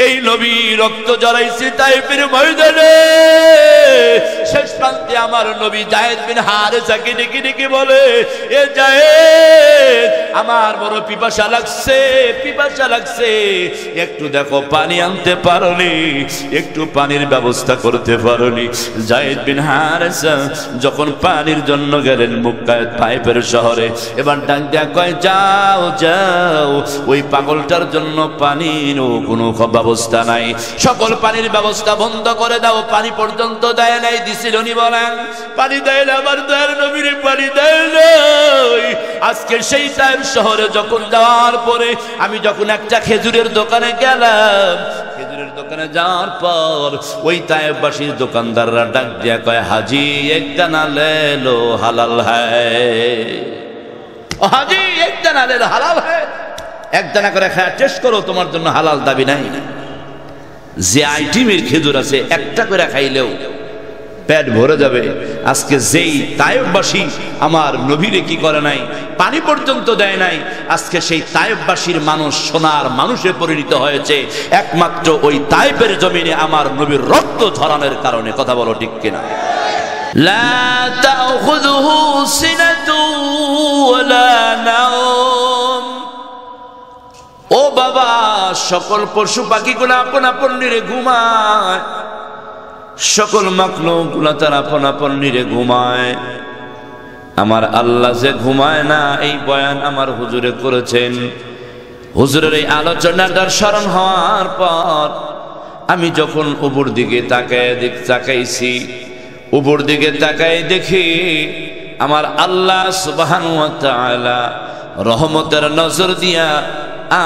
এই নবী রক্ত জড়াইছে তাইফের ময়দানে। শেষ প্রান্তে আমার নবী যায়েদ বিন হারেসাকে ডেকে ডেকে বলে, এ যায়েদ, আমার বড় পিপাসা লাগছে, পিপাসা লাগছে, একটু দেখো পানি আনতে পারোনি, একটু পানির ব্যবস্থা করতে পারোনি? যায়েদ বিন হারেসা যখন পানির জন্য গেলেন মক্কায় তাইফের শহরে, এবার ডাক দেয়া কয়, যাও যাও, ওই পাগলটার জন্য পানির কোনো ব্যবস্থা নাই, সকল পানির ব্যবস্থা বন্ধ করে দাও। পানি পর্যন্ত দেয় নাই, দিছিল নি বলেন? পানি দেয় না, আমার দয়ার নবীর পানি দেয় নাই। আজকে সেই তাইফ শহরে যখন যাওয়ার পরে আমি যখন একটা খেজুরের দোকানে গেলাম, খেজুরের দোকানে যাওয়ার পর ওই তাইফবাসীর দোকানদাররা ডাক দিয়া কয়, হাজি এক দানা লে লো হালাল হ্যায়, হাজি এক দানা লে লো হালাল হ্যায়, এক দানা করে খায় টেস্ট করো, তোমার জন্য হালাল দাবি নাই। যে আইটেমের খেজুর আছে একটা করে খাইলেও পেট ভরে যাবে। আজকে যেই তায়েফবাসী আমার নবীরে কি করে নাই, পানি পর্যন্ত দেয় নাই, আজকে সেই তায়েফবাসীর মানুষ সোনার মানুষে পরিণত হয়েছে একমাত্র ওই তায়েফের জমিনে আমার নবীর রক্ত ঝরানোর কারণে। কথা বলো ঠিক কিনা? লা তাখুযুহু সিনাতু ওয়ালা নাওম। ও বাবা, সকল পশু পাখিগুলো আপন আপন নিরে ঘুমায়, সকল মাখলুকগুলো তার আপন আপন নিরে ঘুমায়, আমার আল্লাহ যে ঘুমায় না, এই বয়ান আমার হুজুরে করেছেন। হুজুরের এই আলোচনাটার স্মরণ হওয়ার পর আমি যখন উপর দিকে তাকাইছি, উপর দিকে তাকাই দেখি আমার আল্লাহ সুবহানাহু ওয়া তাআলা রহমতের নজর দিয়া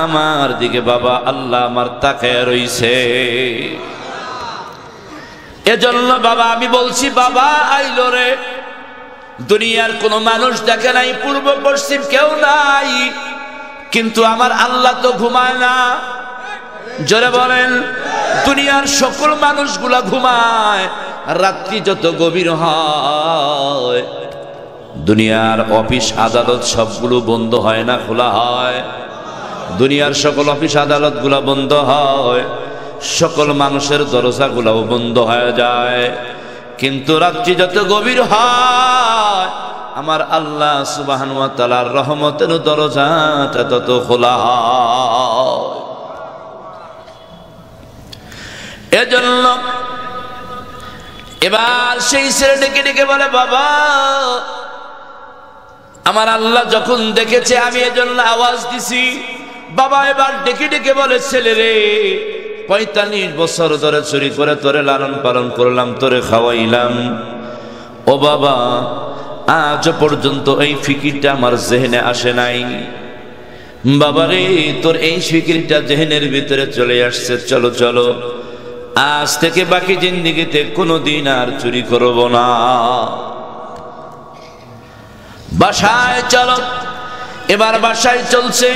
আমার দিকে বাবা আল্লাহ আমার তাকায় রইছে। এজন্য বাবা আমি বলছি, বাবা আইলো রে, দুনিয়ার কোনো মানুষ দেখে নাই, পূর্ব পশ্চিম কেউ নাই, কিন্তু আমার আল্লাহ তো ঘুমায় না। জোরে বলেন, দুনিয়ার সকল মানুষগুলা ঘুমায়, রাত্রি যত গভীর হয় দুনিয়ার অফিস আদালত সবগুলো বন্ধ হয় না, খোলা হয়? দুনিয়ার সকল অফিস আদালত গুলা বন্ধ হয়, সকল মানুষের দরজা গুলাও বন্ধ হয়ে যায়, কিন্তু রাত্রি যত গভীর হয় আমার আল্লাহ সুবহানাহু ওয়া তাআলার রহমতের দরজাটা তত খোলা হয়। এজন্য এবার সেই ছেলে ডেকে ডেকে বলে, বাবা আমার আল্লাহ যখন দেখেছে আমি এজন্য আওয়াজ দিছি। বাবা এবার ডেকে ডেকে বলে, ছেলে রে, ৪৫ বছর ধরে চুরি করে তোরে লালন পালন করলাম, তোরে খাওয়াইলাম, ও বাবা আজ পর্যন্ত এই ফিকিরটা আমার জেহেনে আসে নাই। বাবারে, তোর এই ফিকিরটা জেহেনের ভিতরে চলে আসছে, চলো চলো আজ থেকে বাকি জিন্দেগিতে কোনোদিন আর চুরি করব না, বাসায় চলো। এবার বাসায় চলছে।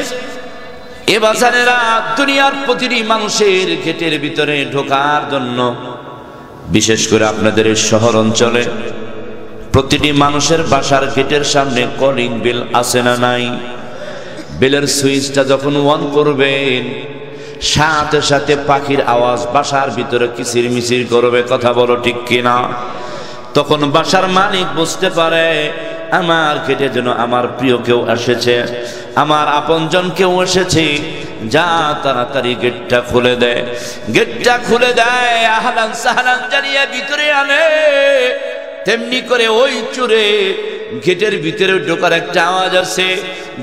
এ বাজারেরা দুনিয়ার প্রতিটি মানুষের গেটের ভিতরে ঢোকার জন্য, বিশেষ করে আপনাদের এই শহর অঞ্চলে প্রতিটি মানুষের বাসার গেটের সামনে কলিং বেল আছে না নাই? বেলের সুইচটা যখন অন করবেন সাথে সাথে পাখির আওয়াজ বাসার ভিতরে কিচির মিচির করবে। কথা বলো ঠিক কিনা? তখন বাসার মালিক বুঝতে পারে আমার গেটে যেন আমার প্রিয় কেউ এসেছে, আমার আপনজন কেউ এসেছে, যা তাড়াতাড়ি গেটটা খুলে দেয়। গেটটা খুলে দেয়, আহলান সাহলান জানিয়ে ভিতরে আনে। তেমনি করে ওই চোরে গেটের ভিতরে ঢোকার একটা আওয়াজ আছে।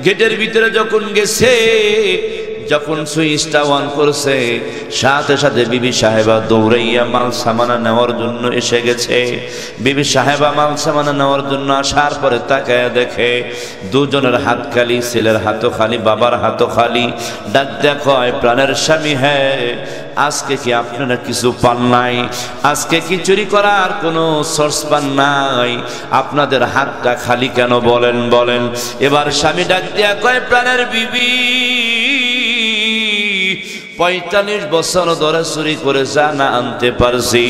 গেটের ভিতরে যখন গেছে, যখন সুইচটা অন করছে সাথে সাথে বিবি সাহেবা দৌড়াইয়া মাল সামানা নেওয়ার জন্য এসে গেছে। বিবি সাহেবা মাল সামানা নেওয়ার জন্য আসার পরে তাকায় দেখে দুজনের হাত খালি, ছেলের হাতও খালি, বাবার হাতও খালি। ডাক দেখো, প্রাণের স্বামী, হ্যাঁ আজকে কি আপনারা কিছু পান নাই? আজকে কি চুরি করার কোনো সোর্স পান নাই? আপনাদের হাতটা খালি কেন বলেন বলেন? এবার স্বামী ডাক দিয়া কয়, প্রাণের বিবি ৪৫ বছর ধরে চুরি করে যা না আনতে পারছি,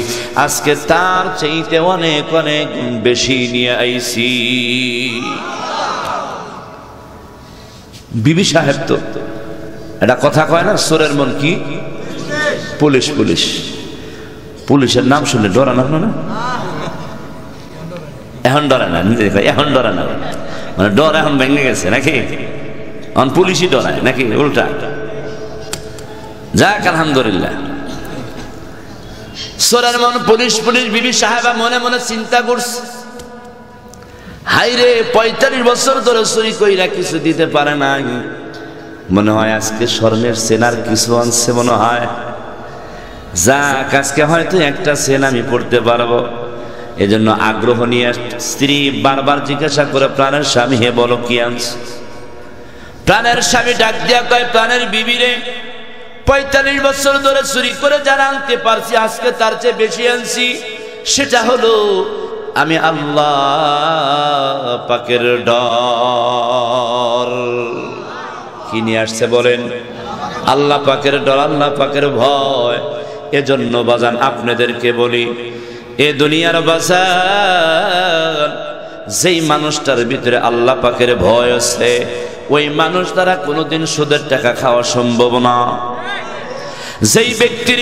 আজকে তার চাইতে অনেক অনেক বেশি নিয়ে আইছি। বিবি সাহেব তো এটা কথা কয় না, সোরের মন কি? পুলিশ পুলিশ পুলিশের নাম শুনলে ডরান আপনারা? এখন ডরে না, এখন ডরে না, মানে ডর এখন ভেঙে গেছে নাকি? এখন পুলিশই ডরায় নাকি উল্টা? যাক আলহামদুলিল্লাহ। সোরার মন পুলিশ পুলিশ বিবি সাহেবা মনে মনে চিন্তা করছে, হাইরে 45 বছর ধরে চুরি কইরা কিছু দিতে পারে নাই, মনে হয় আজকে স্বর্ণের সেনার কিছু আনছে মনে হয়, যাক আজকে হয়তো একটা সেন আমি পড়তে পারবো। এজন্য আগ্রহ নিয়ে স্ত্রী বারবার জিজ্ঞাসা করে, প্রাণের স্বামী হে বলো কি আনছ? প্রাণের স্বামী ডাক দিয়া কয়, প্রাণের বিবি রে, 45 বছর ধরে চুরি করে যারা আনতে পারছি আজকে তার চেয়ে বেশি আনছি। সেটা হলো আমি আল্লাহ পাকের ডর। কি নিয়ে আসছে বলেন? আল্লাহ পাকের ডর, আল্লাহ পাকের ভয়। এজন্য বাজান আপনাদেরকে বলি, এ দুনিয়ার বাজান যেই মানুষটার ভিতরে আল্লাহ পাকের ভয় আছে ওই মানুষ দ্বারা কোনোদিন সুদের টাকা খাওয়া সম্ভব না। যেই ব্যক্তির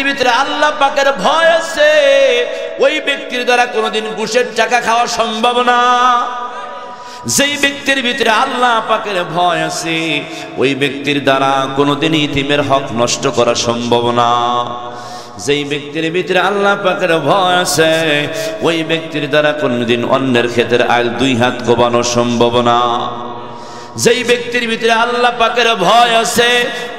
ভিতরে আল্লাহ পাকের ভয় আছে ওই ব্যক্তির দ্বারা কোনোদিন ঘুষের টাকা খাওয়া সম্ভব না। যেই ব্যক্তির ভিতরে আল্লাহ পাকের ভয় আছে ওই ব্যক্তির দ্বারা কোনোদিন ইতিমের হক নষ্ট করা সম্ভব না। যেই ব্যক্তির ভিতরে আল্লাহ পাকের ভয় আছে ওই ব্যক্তির দ্বারা কোনোদিন অন্যের ক্ষেতের আইল 2 হাত কোবানো সম্ভব না। যেই ব্যক্তির ভিতরে আল্লাহ পাকের ভয় আছে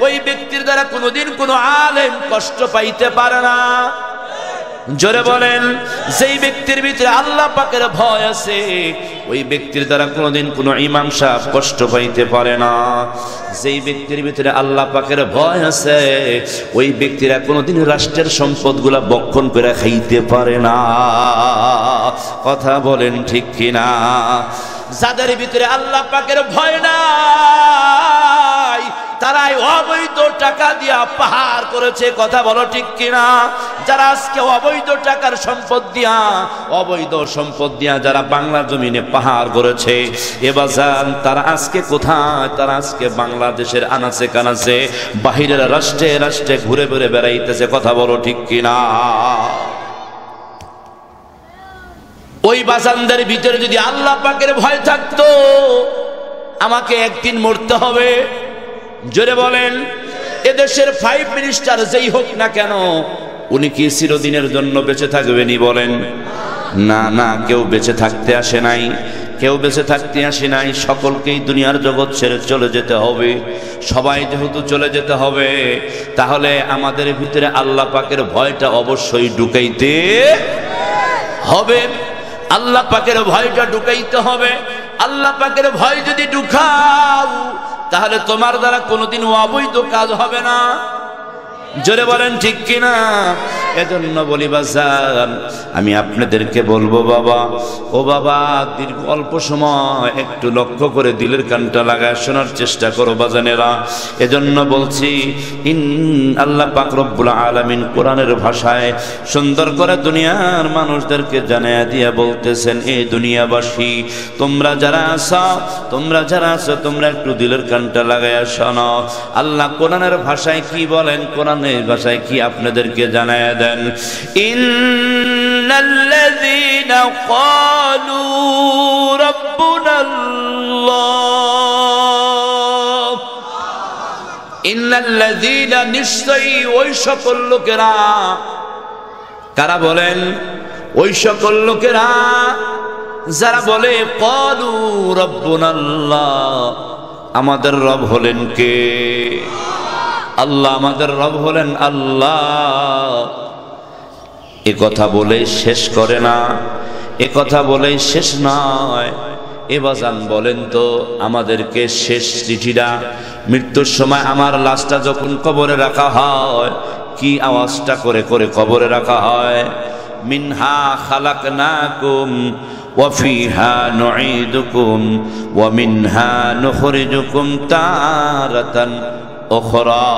ওই ব্যক্তির দ্বারা কোনোদিন কোনো আলেম কষ্ট পাইতে পারে না। জোরে বলেন, যেই ব্যক্তির ভিতরে আল্লাহ পাকের ভয় আছে ওই ব্যক্তির দ্বারা কোনোদিন কোনো ইমাম সাহেব কষ্ট পাইতে পারে না। যেই ব্যক্তির ভিতরে আল্লাহ পাকের ভয় আছে ওই ব্যক্তিরা কোনোদিন রাষ্ট্রের সম্পদগুলা বক্ষণ করে খাইতে পারে না। কথা বলেন ঠিক কিনা? যাদের ভিতরে আল্লাহ পাকের ভয় নাই তারাই অবৈধ টাকা দিয়া পাহাড় করেছে। কথা বলো ঠিক কিনা? যারা আজকে অবৈধ টাকার সম্পদ দিয়া, অবৈধ সম্পদ দিয়া যারা বাংলা জমিনে পাহাড় করেছে, এবার তারা আজকে কোথায়? তারা আজকে বাংলাদেশের আনাচে কানাচে বাহিরের রাষ্ট্রে রাষ্ট্রে ঘুরে ঘুরে বেড়াইতেছে। কথা বলো ঠিক কিনা? ওই বাজানদের ভিতরে যদি আল্লাহ পাকের ভয় থাকতো, আমাকে একদিন মরতে হবে। জোরে বলেন, এদেশের 5 মিনিস্টার যেই হোক না কেন উনি কি চিরদিনের জন্য বেঁচে থাকবেনি বলেন? না না, কেউ বেঁচে থাকতে আসে নাই, কেউ বেঁচে থাকতে আসে নাই। সকলকেই দুনিয়ার জগৎ ছেড়ে চলে যেতে হবে। সবাই যেহেতু চলে যেতে হবে তাহলে আমাদের ভিতরে আল্লাহ পাকের ভয়টা অবশ্যই ঢুকাইতে হবে। আল্লাহ পাকের ভয়টা ঢুকাইতে হবে। আল্লাহ পাকের ভয় যদি ঢুকাও তাহলে তোমার দ্বারা কোনোদিন অবৈধ কাজ হবে না। জোরে বলেন ঠিক কিনা? এজন্য বলি বাজান, আমি আপনাদেরকে বলবো বাবা, ও বাবা, দীর্ঘ অল্প সময় একটু লক্ষ্য করে দিলের কানটা লাগায় শোনার চেষ্টা করো বাজানেরা। এজন্য বলছি, আল্লাহ পাক রব্বুল আলামিন কোরআনের ভাষায় সুন্দর করে দুনিয়ার মানুষদেরকে জানায়া দিয়া বলতেছেন, এই দুনিয়াবাসী তোমরা যারা আছো তোমরা একটু দিলের কানটা লাগায়া শোনো। আল্লাহ কোরআনের ভাষায় কি বলেন, কোরআনের ভাষায় কি আপনাদেরকে জানায়া দেন। ইন্নাল্লাযীনা ক্বালু রাব্বুনাল্লাহ, ইন্নাল্লাযীনা, নিশ্চয়ই ওই সকল লোকেরা, কারা বলেন? ওই সকল লোকেরা যারা বলে ক্বালু রাব্বুনাল্লাহ, আমাদের রব হলেন কে? আল্লাহ আমাদের রব হলেন আল্লাহ। এ কথা বলে শেষ করে না, এ কথা বলে শেষ নয়। এ বাজান বলেন তো, আমাদেরকে শেষ চিঠিটা মৃত্যুর সময় আমার লাশটা যখন কবরে রাখা হয় কি আওয়াজটা করে করে কবরে রাখা হয়? মিনহা খালাকনাকুম ওয়া ফিহা নুঈদুকুম ওয়া মিনহা নুখরিজুকুম তারাতান উখরা।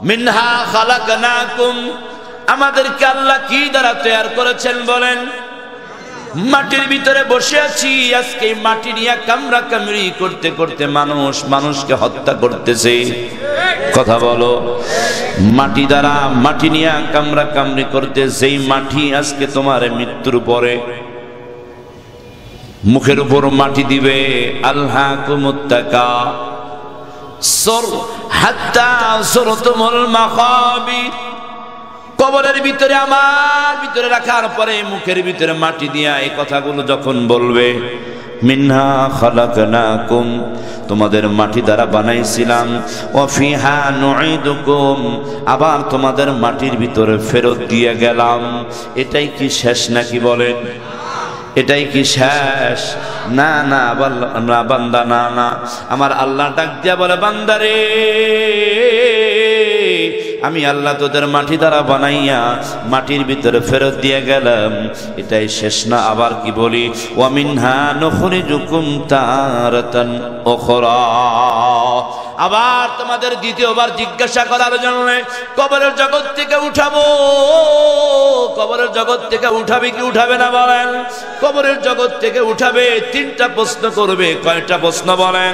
মিনহা খালাকনাকুম, আমাদেরকে আল্লাহ কি দ্বারা তৈরি করেছেন বলেন? মাটির ভিতরে বসে আছি, আজকে মাটি নিয়ে কামড়া কামড়ি করতে করতে মানুষ মানুষকে হত্যা করতেছে। কথা বলো, মাটি দ্বারা মাটি নিয়ে কামড়া কামড়ি করতে, সেই মাটি আজকে তোমার মৃত্যুর পরে মুখের উপর মাটি দিবে। আল্লাহকুমুত তাকাসুর হাত্তা যুরতুমুল মাকাবির। কবরের ভিতরে আমার ভিতরে রাখার পরে মুখের ভিতরে মাটি দিয়া এই কথাগুলো যখন বলবে, মিনহা খালাকনাকুম, তোমাদের মাটি দ্বারা বানাইছিলাম, ওয়া ফিহা নুঈদুকুম, আবার তোমাদের মাটির ভিতরে ফেরত দিয়ে গেলাম। এটাই কি শেষ নাকি বলেন? এটাই কি শেষ? না না না বান্দা, না না। আমার আল্লাহ ডাক দিয়া বলে, বান্দারে আমি আল্লাহ তোদের মাটি দ্বারা বানাইয়া মাটির ভিতরে ফেরত দিয়ে গেলাম, এটাই শেষ না। আবার কি বলি, ওয়া মিনহা নুখরিজুকুম তারাতান উখরা, আবার তোমাদের দ্বিতীয়বার জিজ্ঞাসা করার জন্য কবরের জগৎ থেকে উঠাবো। কবরের জগৎ থেকে উঠাবে কি উঠাবে না বলেন? কবরের জগৎ থেকে উঠাবে, তিনটা প্রশ্ন করবে। কয়টা প্রশ্ন বলেন?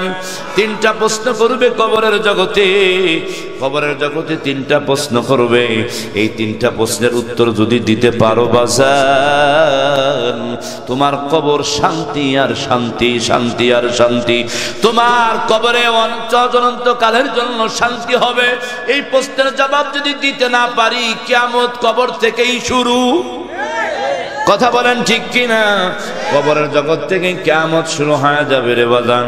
তিনটা প্রশ্ন করবে কবরের জগতে। কবরের জগতে তিনটা প্রশ্ন করবে। এই তিনটা প্রশ্নের উত্তর যদি দিতে পারো বাজান, তোমার কবর শান্তি আর শান্তি, শান্তি আর শান্তি। তোমার কবরে অনন্তকালের জন্য শান্তি হবে। এই প্রশ্নের জবাব যদি দিতে না পারি, কিয়ামত কবর থেকেই শুরু। কথা বলেন ঠিক কিনা? কবরের জগৎ থেকে কিয়ামত শুরু হয়ে যাবে রে বাজান।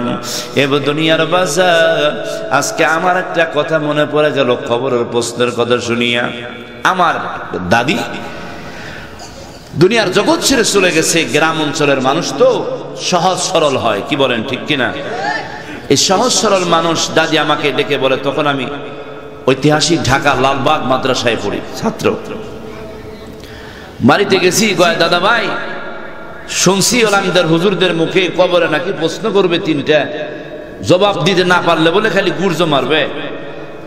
এ দুনিয়ার বাজার, আজকে আমার একটা কথা মনে পড়ে গেল কবরের প্রশ্নের কথা শুনিয়া। আমার দাদি দুনিয়ার জগৎ ছেড়ে চলে গেছে। গ্রাম অঞ্চলের মানুষ তো সহজ সরল হয়, কি বলেন ঠিক কিনা? এই সহজ সরল মানুষ দাদি আমাকে ডেকে বলে, তখন আমি ঐতিহাসিক ঢাকা লালবাগ মাদ্রাসায় পড়ি, ছাত্র। বাড়িতে গেছি, কয় দাদা ভাই শুনছি ওলামদার হুজুরদের মুখে কবরে নাকি প্রশ্ন করবে তিনটা, জবাব দিতে না পারলে বলে খালি গুর্জ মারবে।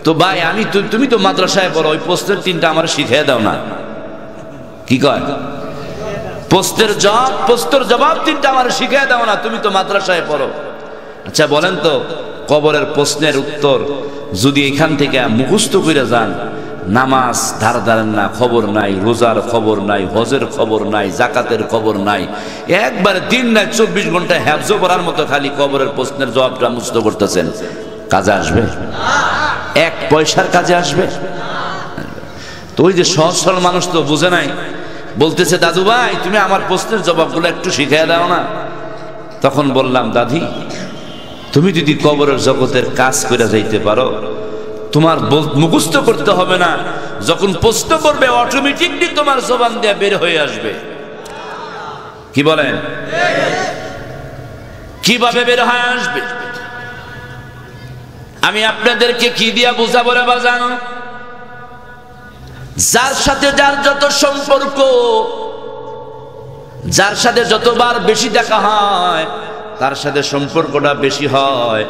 তো ভাই তুমি তো মাদ্রাসায় পড়ো, ওই প্রশ্নের তিনটা আমার শিখিয়ে দাও না। কি কয়? প্রশ্নের জবাব তিনটা আমার শিখিয়ে দাও না, তুমি তো মাদ্রাসায় পড়ো। আচ্ছা বলেন তো, কবরের প্রশ্নের উত্তর যদি এখান থেকে মুখস্থ করে যান, নামাজ ধার ধারেন না, খবর নাই, রোজার খবর নাই, হজের খবর নাই, জাকাতের খবর নাই, একবারে দিন নাই 24 ঘন্টা হ্যাফজ করার মতো খালি কবরের প্রশ্নের জবাবটা মুখস্থ করতেছেন, কাজে আসবে? এক পয়সার কাজে আসবে? তো ওই যে সহজ সরল মানুষ তো বুঝে নাই, বলতেছে দাদু ভাই তুমি আমার প্রশ্নের জবাবগুলো একটু শিখিয়ে দাও না। তখন বললাম, দাদি তুমি যদি কবরের জগতের কাজ করে যাইতে পারো, তোমার মুখস্থ করতে হবে না, যখন প্রশ্ন করবে অটোমেটিকলি তোমার জবান দিয়ে বের হয়ে আসবে। কি বলেন? কিভাবে বের হয়ে আসবে? আমি আপনাদেরকে কি দিয়া বুঝাবো রে বাজানো? যার সাথে যার যত সম্পর্ক, যার সাথে যতবার বেশি দেখা হয়, তার সাথে সম্পর্কটা বেশি হয়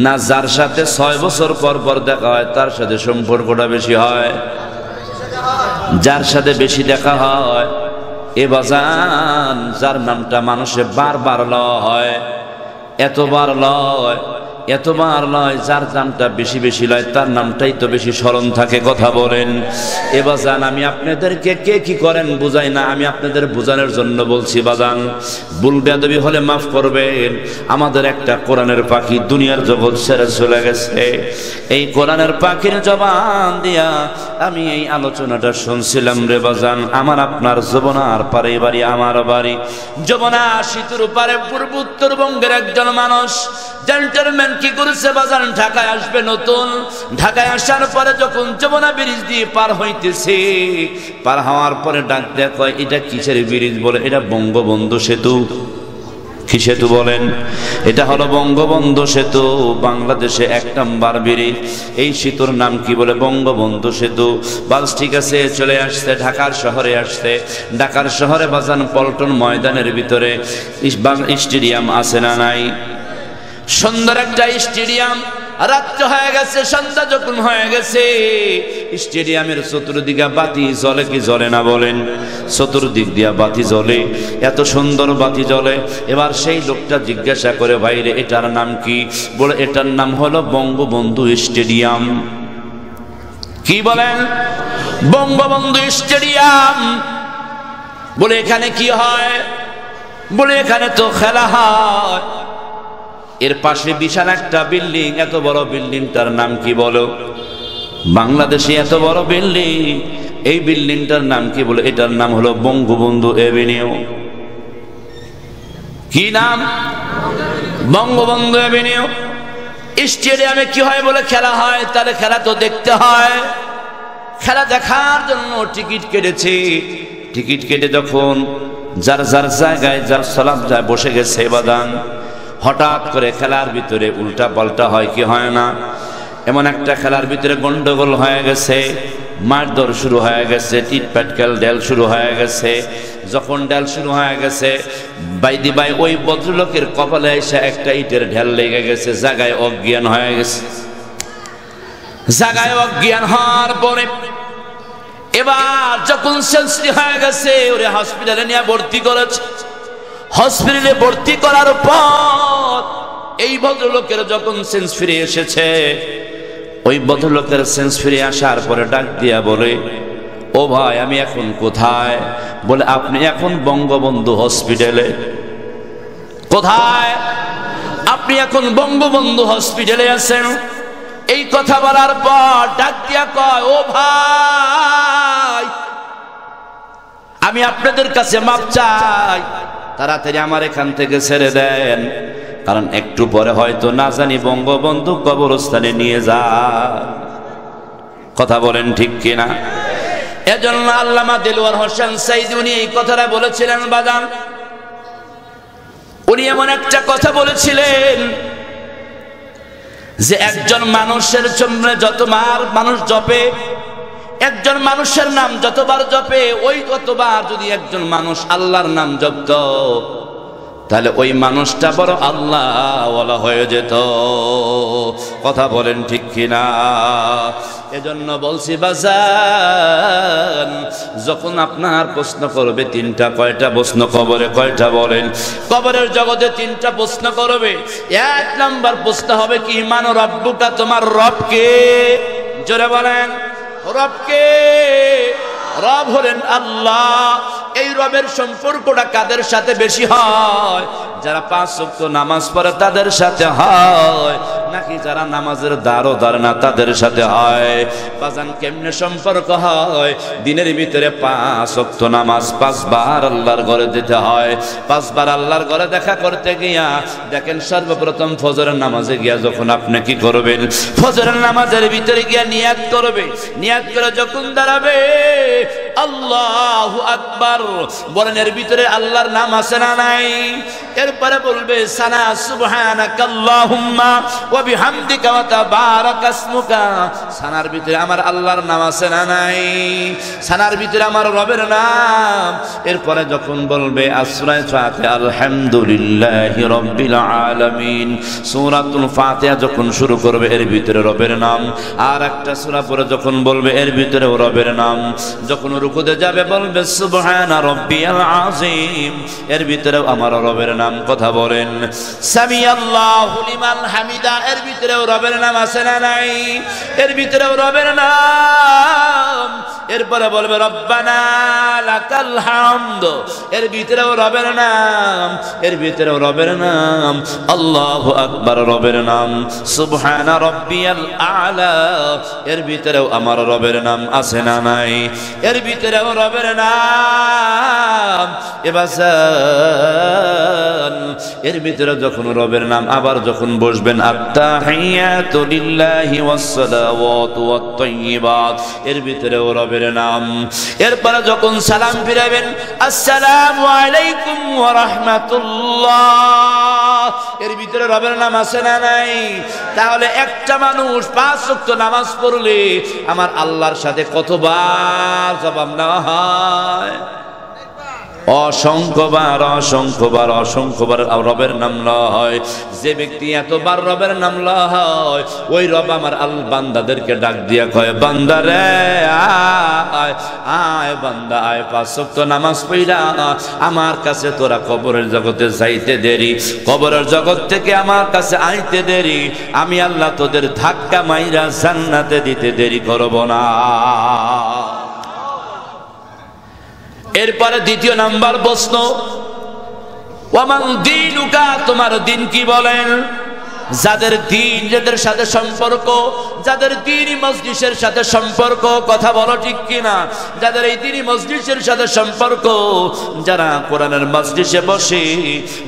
না যার সাথে 6 বছর পর পর দেখা হয় তার সাথে সম্পর্কটা বেশি হয়? যার সাথে বেশি দেখা হয়। এ বাজান, যার নামটা মানুষে বারবার লয়, এতবার লয়, যার নামটা বেশি বেশি লয় তার নামটাই তো বেশি স্মরণ থাকে। কথা বলেন। এ বাজান, আমি আপনাদেরকে কে কি করেন বুঝাই না, আমি আপনাদের বোঝানোর জন্য বলছি। বাজান, ভুল বেয়াদবি হলে মাফ করবেন। আমাদের একটা কোরআনের পাখি দুনিয়ার জগৎ ছেড়ে চলে গেছে। এই কোরআনের পাখির জবান দিয়া আমি এই আলোচনাটা শুনছিলাম রে বাজান। আমার আপনার যমুনার পারে বাড়ি, আমার বাড়ি যমুনা সেতুর পারে পূর্ব উত্তরবঙ্গের একজন মানুষ জেন্টলম্যান কি করেছে বাজান, ঢাকায় আসবে নতুন। ঢাকায় আসার পরে যখন যমুনা ব্রিজ দিয়ে পার হইতেছে, পার হওয়ার পরে ডাক দেয়া কয়, এটা কিসের ব্রিজ? বলে এটা বঙ্গবন্ধু সেতু। কি সেতু বলেন? এটা হলো বঙ্গবন্ধু সেতু, বাংলাদেশে 1 নম্বর ব্রিজ। এই সেতুর নাম কি? বলে বঙ্গবন্ধু সেতু। বাস ঠিক আছে, চলে আসছে ঢাকার শহরে। আসছে ঢাকার শহরে বাজান পল্টন ময়দানের ভিতরে স্টেডিয়াম আছে না নাই? সুন্দর একটা স্টেডিয়াম। রাত্র হয়ে গেছে, সন্ধ্যা যখন হয়ে গেছে, স্টেডিয়ামের চতুর্দিকে বাতি জ্বলে কি জ্বলে না বলেন? চতুর্দিক দিয়া বাতি জ্বলে, এত সুন্দর বাতি জ্বলে। এবার সেই লোকটা জিজ্ঞাসা করে, ভাইরে এটার নাম কি? বলে এটার নাম হলো বঙ্গবন্ধু স্টেডিয়াম। কি বলেন? বঙ্গবন্ধু স্টেডিয়াম। বলে এখানে কি হয়? বলে এখানে তো খেলা হয়। এর পাশে বিশাল একটা বিল্ডিং, এত বড় বিল্ডিংটার নাম কি বলো? বাংলাদেশে এত বড় বিল্ডিং, এই বিল্ডিংটার নাম কি? বলে এটার নাম হলো বঙ্গবন্ধু এভিনিউ। কি নাম? বঙ্গবন্ধু এভিনিউ। স্টেডিয়ামে কি হয়? বলে খেলা হয়। তাহলে খেলা তো দেখতে হয়। খেলা দেখার জন্য টিকিট কেটেছে। টিকিট কেটে যখন যার যার জায়গায় যার সালাম যায় বসে গেছে বাদান, হঠাৎ করে খেলার ভিতরে উল্টা পাল্টা হয় কি হয় না? এমন একটা খেলার ভিতরে গন্ডগোল হয়ে গেছে, মারধর শুরু হয়ে গেছে, টিটপাটকেল ডেল শুরু হয়ে গেছে। যখন ডেল শুরু হয়ে গেছে, বাইদি ভাই ওই ভদ্রলোকের কপালে এসে একটা ইটের ঢেল লেগে গেছে, জায়গায় অজ্ঞান হয়ে গেছে। জায়গায় অজ্ঞান হওয়ার পরে এবার যখন সেন্সরি হয়ে গেছে, ওরে হসপিটালে নিয়ে ভর্তি করেছে। হসপিটালে ভর্তি করার পর এই ভদ্রলোকের যখন সেন্স ফিরে এসেছে, ওই ভদ্রলোকের সেন্স ফিরে আসার পরে ডাক দিয়া বলে, ও ভাই আমি এখন কোথায়? বলে আপনি এখন বঙ্গবন্ধু হসপিটালে। কোথায়? আপনি এখন বঙ্গবন্ধু হসপিটালে আছেন। এই কথা বলার পর ডাক দিয়া কয়, ও ভাই আমি আপনাদের কাছে মাপ চাই, তাড়াতাড়ি আমার এখান থেকে ছেড়ে দেন, কারণ একটু পরে হয়তো না জানি বঙ্গবন্ধু কবরস্থানে নিয়ে যা। কথা বলেন ঠিক কিনা? এজন্য আল্লামা দেলোয়ার হোসেন সাইদি উনি এই কথাটা বলেছিলেন বাজান। উনি এমন একটা কথা বলেছিলেন যে একজন মানুষের জন্য যতবার মানুষ জপে, একজন মানুষের নাম যতবার জপে, ওই ততবার যদি একজন মানুষ আল্লাহর নাম জপত, তাহলে ওই মানুষটা বড় আল্লাহওয়ালা হয়ে যেত। কথা বলেন ঠিক কিনা? এজন্য বলছি বাজান, যখন আপনার প্রশ্ন করবে তিনটা, কয়টা প্রশ্ন কবরে? কয়টা বলেন? কবরের জগতে তিনটা প্রশ্ন করবে। এক নাম্বার প্রশ্ন হবে কি? মান রব্বুকা, তোমার রব কে? জোরে বলেন, রব কে? রব হলেন আল্লাহ। এই রবের সম্পর্কটা কাদের সাথে বেশি হয়? যারা 5 ওয়াক্ত নামাজ পড়ে তাদের সাথে হয়, নাকি যারা নামাজের দ্বারও ধারে না তাদের সাথে হয়? বাজান কেমনে সম্পর্ক হয়? দিনের ভিতরে 5 ওয়াক্ত নামাজ 5 বার আল্লাহর ঘরে দিতে হয়। 5 বার আল্লাহর ঘরে দেখা করতে গিয়া দেখেন, সর্বপ্রথম ফজরের নামাজে গিয়া যখন আপনি কি করবেন? ফজরের নামাজের ভিতরে গিয়া নিয়াত করবে। নিয়াত করে যখন দাঁড়াবে, আল্লাহু আকবার বলেন, এর ভিতরে আল্লাহর নাম আছে না নাই? এরপরে বলবে সানা সুবহানাকাল্লাহুম্মা ওয়া বিহামদিকা ওয়া তাবারাকা ইসমুকা। সানার ভিতরে আমার আল্লাহর নাম আছে না নাই? সানার ভিতরে আমার রবের নাম। এরপরে যখন বলবে সূরায়ে ফাতিহা, আলহামদুলিল্লাহি রাব্বিল আলামিন, সূরাতুল ফাতিহা যখন শুরু করবে এর ভিতরে রবের নাম। আর একটা সূরা পরে যখন বলবে এর ভিতরেও রবের নাম। যখন রুকুতে যাবে বলবে সুবহানা রাব্বিয়াল আযীম, এর ভিতরেও আমার রবের নাম। কথা বলেন, সামিআল্লাহু লিমান হামিদা, এর ভিতরেও রবের নাম আছে না নাই? এর ভিতরেও রবের নাম। এরপরে বলবে রব্বানা লাকাল হামদ, এর ভিতরেও রবের নাম। এর ভিতরেও রবের নাম। আল্লাহু আকবার রবের নাম। সুবহানা রাব্বিয়াল আ'লা, এর ভিতরেও আমার রবের নাম আছে না নাই? এর ভিতরেও রবের নাম। এবার এর ভিতরে যখন রবের নাম, আবার যখন বসবেন আত্তাহিয়াতু লিল্লাহি ওয়াস সালাওয়াতু ওয়াত তাইয়্যিবাত, এর ভিতরেও রবের নাম। এরপরে যখন সালাম ফিরাবেন, আসসালামু আলাইকুম ওয়া রাহমাতুল্লাহ, এর ভিতরে রবের নাম আছে না নাই? তাহলে একটা মানুষ 5 ওয়াক্ত নামাজ পড়লে আমার আল্লাহর সাথে কতবার জবাব নেওয়া হয়? অসংখ্যবার অসংখ্যবার অসংখ্যবার রবের নাম লওয়া হয়। যে ব্যক্তি এতবার রবের নাম লওয়া হয়, ওই রব আমার বান্দাদেরকে ডাক দিয়া কয়, বান্দা রে আয় আয়, বান্দা আয়, 5 ওয়াক্ত নামাজ পড়া আমার কাছে তোরা কবরের জগতে যাইতে দেরি, কবরের জগৎ থেকে আমার কাছে আইতে দেরি, আমি আল্লাহ তোদের ধাক্কা মাইরা জান্নাতে দিতে দেরি করব না। এরপরে দ্বিতীয় নাম্বার প্রশ্ন, ওয়ামান দীনুকা, তোমার দিন কি বলেন? যাদের দিন, যাদের সাথে সম্পর্ক, যাদের দিনই মজলিসের সাথে সম্পর্ক, কথা বলো ঠিক কিনা? যাদের এই দিনই মজলিসের সাথে সম্পর্ক, যারা কোরআনের মজলিসে বসে,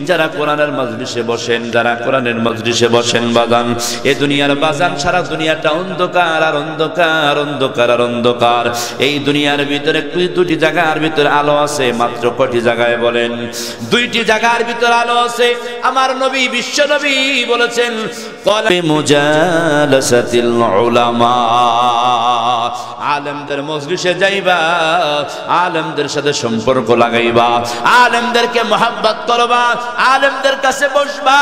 যারা কোরআনের মজলিসে বসেন, যারা কোরআনের মজলিসে বসেন বাজান, এই দুনিয়ার বাজান সারা দুনিয়াটা অন্ধকার আর অন্ধকার, অন্ধকার আর অন্ধকার। এই দুনিয়ার ভিতরে দুটি জায়গার ভিতরে আলো আছে, মাত্র কটি জায়গায় বলেন? 2টি জায়গার ভিতরে আলো আছে। আমার নবী, বিশ্ব নবী বলেছেন, মুজালাসাতিল উলামা, আলেমদের মজলিসে যাইবা, আলেমদের সাথে সম্পর্ক লাগাইবা, আলেমদেরকে মহব্বত করবা, আলেমদের কাছে বসবা,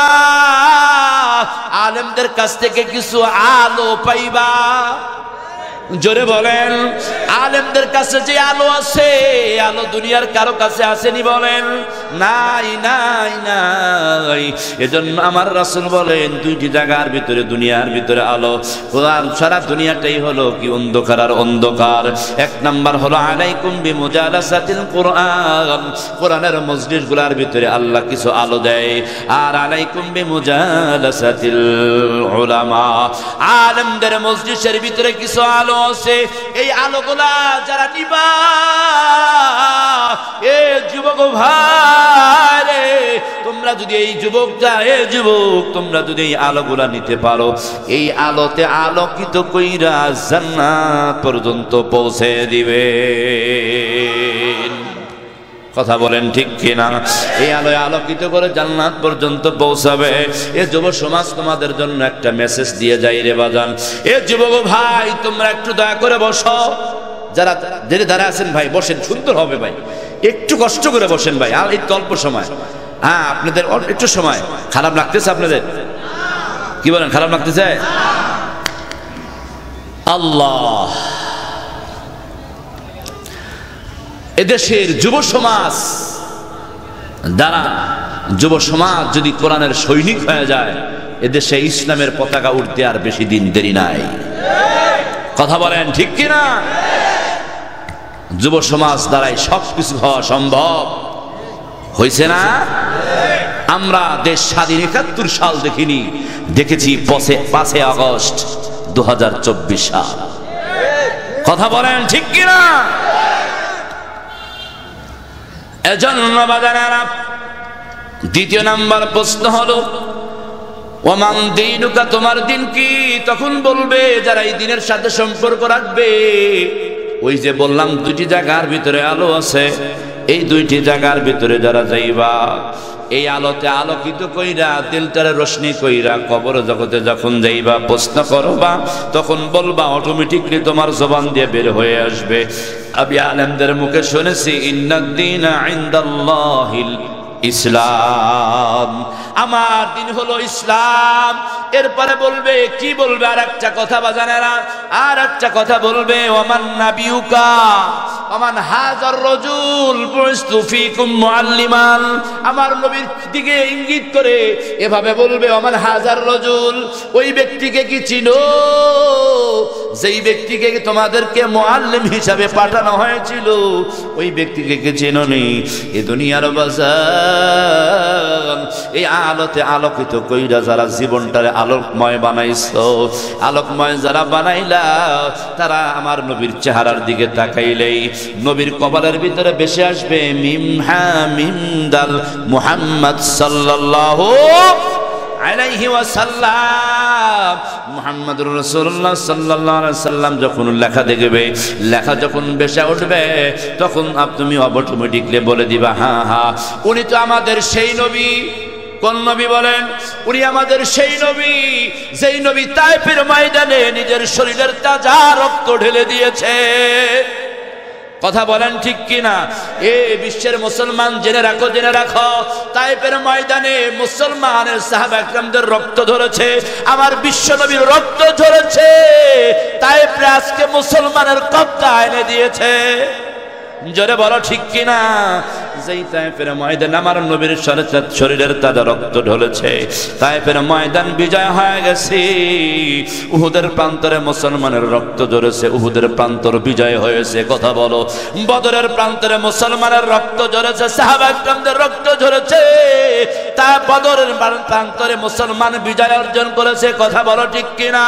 আলেমদের কাছ থেকে কিছু আলো পাইবা। জোরে বলেন, আলেমদের কাছে যে আলো আছে, আলো দুনিয়ার কারো কাছে আসেনি বলেন? নাই নাই নাই। এজন্য আমার রাসূল বলেন, 2টি জায়গার ভিতরে, দুনিয়ার ভিতরে আলো, আর সারা দুনিয়াটাই হলো কি অন্ধকার আর অন্ধকার। 1 নাম্বার হলো আলাইকুম বিমুজালাসাতিল কুরআন, কোরআনের মজলিসগুলোর ভিতরে আল্লাহ কিছু আলো দেয়। আর আলাইকুম বিমুজালাসাতিল উলামা, আলেমদের মজলিসের ভিতরে কিছু আলো আছে। এই আলোগুলা যারা নিবা, এ যুবক ভাই রে, তোমরা যদি এই যুবকটা, এ যুবক, তোমরা যদি এই আলোগুলা নিতে পারো, এই আলোতে আলোকিত কইরা জান্নাত পর্যন্ত পৌঁছে দিবে। কথা বলেন ঠিক কিনা? এই আলোয় আলোকিত করে জান্নাত পর্যন্ত পৌঁছাবে। এ যুব সমাজ তোমাদের জন্য একটা মেসেজ দিয়ে যাই রে বাজান। এ যুবক ভাই, তোমরা একটু দয়া করে বসো। যারা দাঁড়া আছেন ভাই, বসেন, সুন্দর হবে ভাই, একটু কষ্ট করে বসেন ভাই, আর এই অল্প সময়। হ্যাঁ, আপনাদের একটু সময়। খারাপ লাগতেছে আপনাদের? কি বলেন, খারাপ লাগতেছে? আল্লাহ, এদেশের যুব সমাজ দ্বারা, যুব সমাজ যদি কোরআনের সৈনিক হয়ে যায়, এদেশে ইসলামের পতাকা উঠতে আর বেশি দিন দেরি নাই। কথা বলেন ঠিক কিনা? যুব সমাজ দ্বারাই সবকিছু হওয়া সম্ভব। হয়েছে না? আমরা দেশ স্বাধীন ৭১ সাল দেখিনি, দেখেছি 5 আগস্ট 2024 সাল। কথা বলেন ঠিক কিনা? এজন্য বাজারেরা, দ্বিতীয় নাম্বার প্রশ্ন হলো, ওমান দীনুকা, তোমার দিন কি? তখন বলবে যারা এই দিনের সাথে সম্পর্ক রাখবে, ওই যে বললাম 2টি জায়গার ভিতরে আলো আছে, এই 2টি জায়গার ভিতরে যারা যাইবা, এই আলোতে আলোকিত কইরা, দিলটারে রোশনি কইরা, কবর জগতে যখন যাইবা, প্রশ্ন করবা, তখন বলবা, অটোমেটিকলি তোমার জবান দিয়ে বের হয়ে আসবে। আমি আলেমদের মুখে শুনেছি, ইন্নাদ-দীনা ইনদাল্লাহিল ইসলাম, আমার দিন হলো ইসলাম। এরপরে বলবে, কি বলবে? আর একটা কথা বাজানেরা, আর একটা কথা বলবে, ওমান নাবিয়ুকা ওমান হাজার রাজুল বুইস্তু ফীকুম মুআল্লিমান, আমার নবীর দিকে ইঙ্গিত করে এভাবে বলবে, ওমান হাজার রাজুল, ওই ব্যক্তিকে কি চিনো যেই ব্যক্তিকে তোমাদেরকে মুআল্লিম হিসাবে পাঠানো হয়েছিল? ওই ব্যক্তিকে কি চিনোনি? এই দুনিয়ার বাজার, এই আলোতে আলোকিত কইরা যারা জীবনটারে আলোকময় বানাইছো, আলোকময় যারা বানাইলা, তারা আমার নবীর চেহারার দিকে তাকাইলেই নবীর কপালের ভিতরে ভেসে আসবে মিম হা মিম দাল মুহাম্মদ সাল্লাল্লাহু আলাইহি ওয়াসাল্লাম, মুহাম্মদুর রাসূলুল্লাহ সাল্লাল্লাহু আলাইহি ওয়াসাল্লাম যখন লেখা দেখবে, লেখা যখন ভেসে উঠবে, তখন তুমি অটোমেটিকলি বলে দিবা, হ্যাঁ হ্যাঁ, উনি তো আমাদের সেই নবী। কোন নবী বলেন? উনি আমাদের সেই নবী, যেই নবী তায়েফের ময়দানে নিজের শরীরের তাজা রক্ত ঢেলে দিয়েছে। কথা বলেন ঠিক কিনা? এ বিশ্বের মুসলমান জেনে রাখো, জেনে রাখো, তায়েফের ময়দানে মুসলমানের সাহাবা একরামদের রক্ত ঝরেছে, আমার বিশ্ব নবীর রক্ত ঝরেছে। তায়েফে আজকে মুসলমানের কবজা এনে দিয়েছে। জোরে বলো ঠিক কিনা? যেই তায়েফের ময়দান আমার নবীর শরীরের তাজা রক্ত ঢলেছে, তায়েফের ময়দান বিজয় হয়ে গেছে। উহুদের প্রান্তরে মুসলমানের রক্ত ঝরেছে, উহুদের প্রান্তর বিজয় হয়েছে। কথা বলো। বদরের প্রান্তরে মুসলমানের রক্ত ঝরেছে, সাহাবা একরামদের রক্ত ঝরেছে। তা বদরের প্রান্তরে মুসলমান বিজয় অর্জন করেছে। কথা বলো ঠিক কিনা?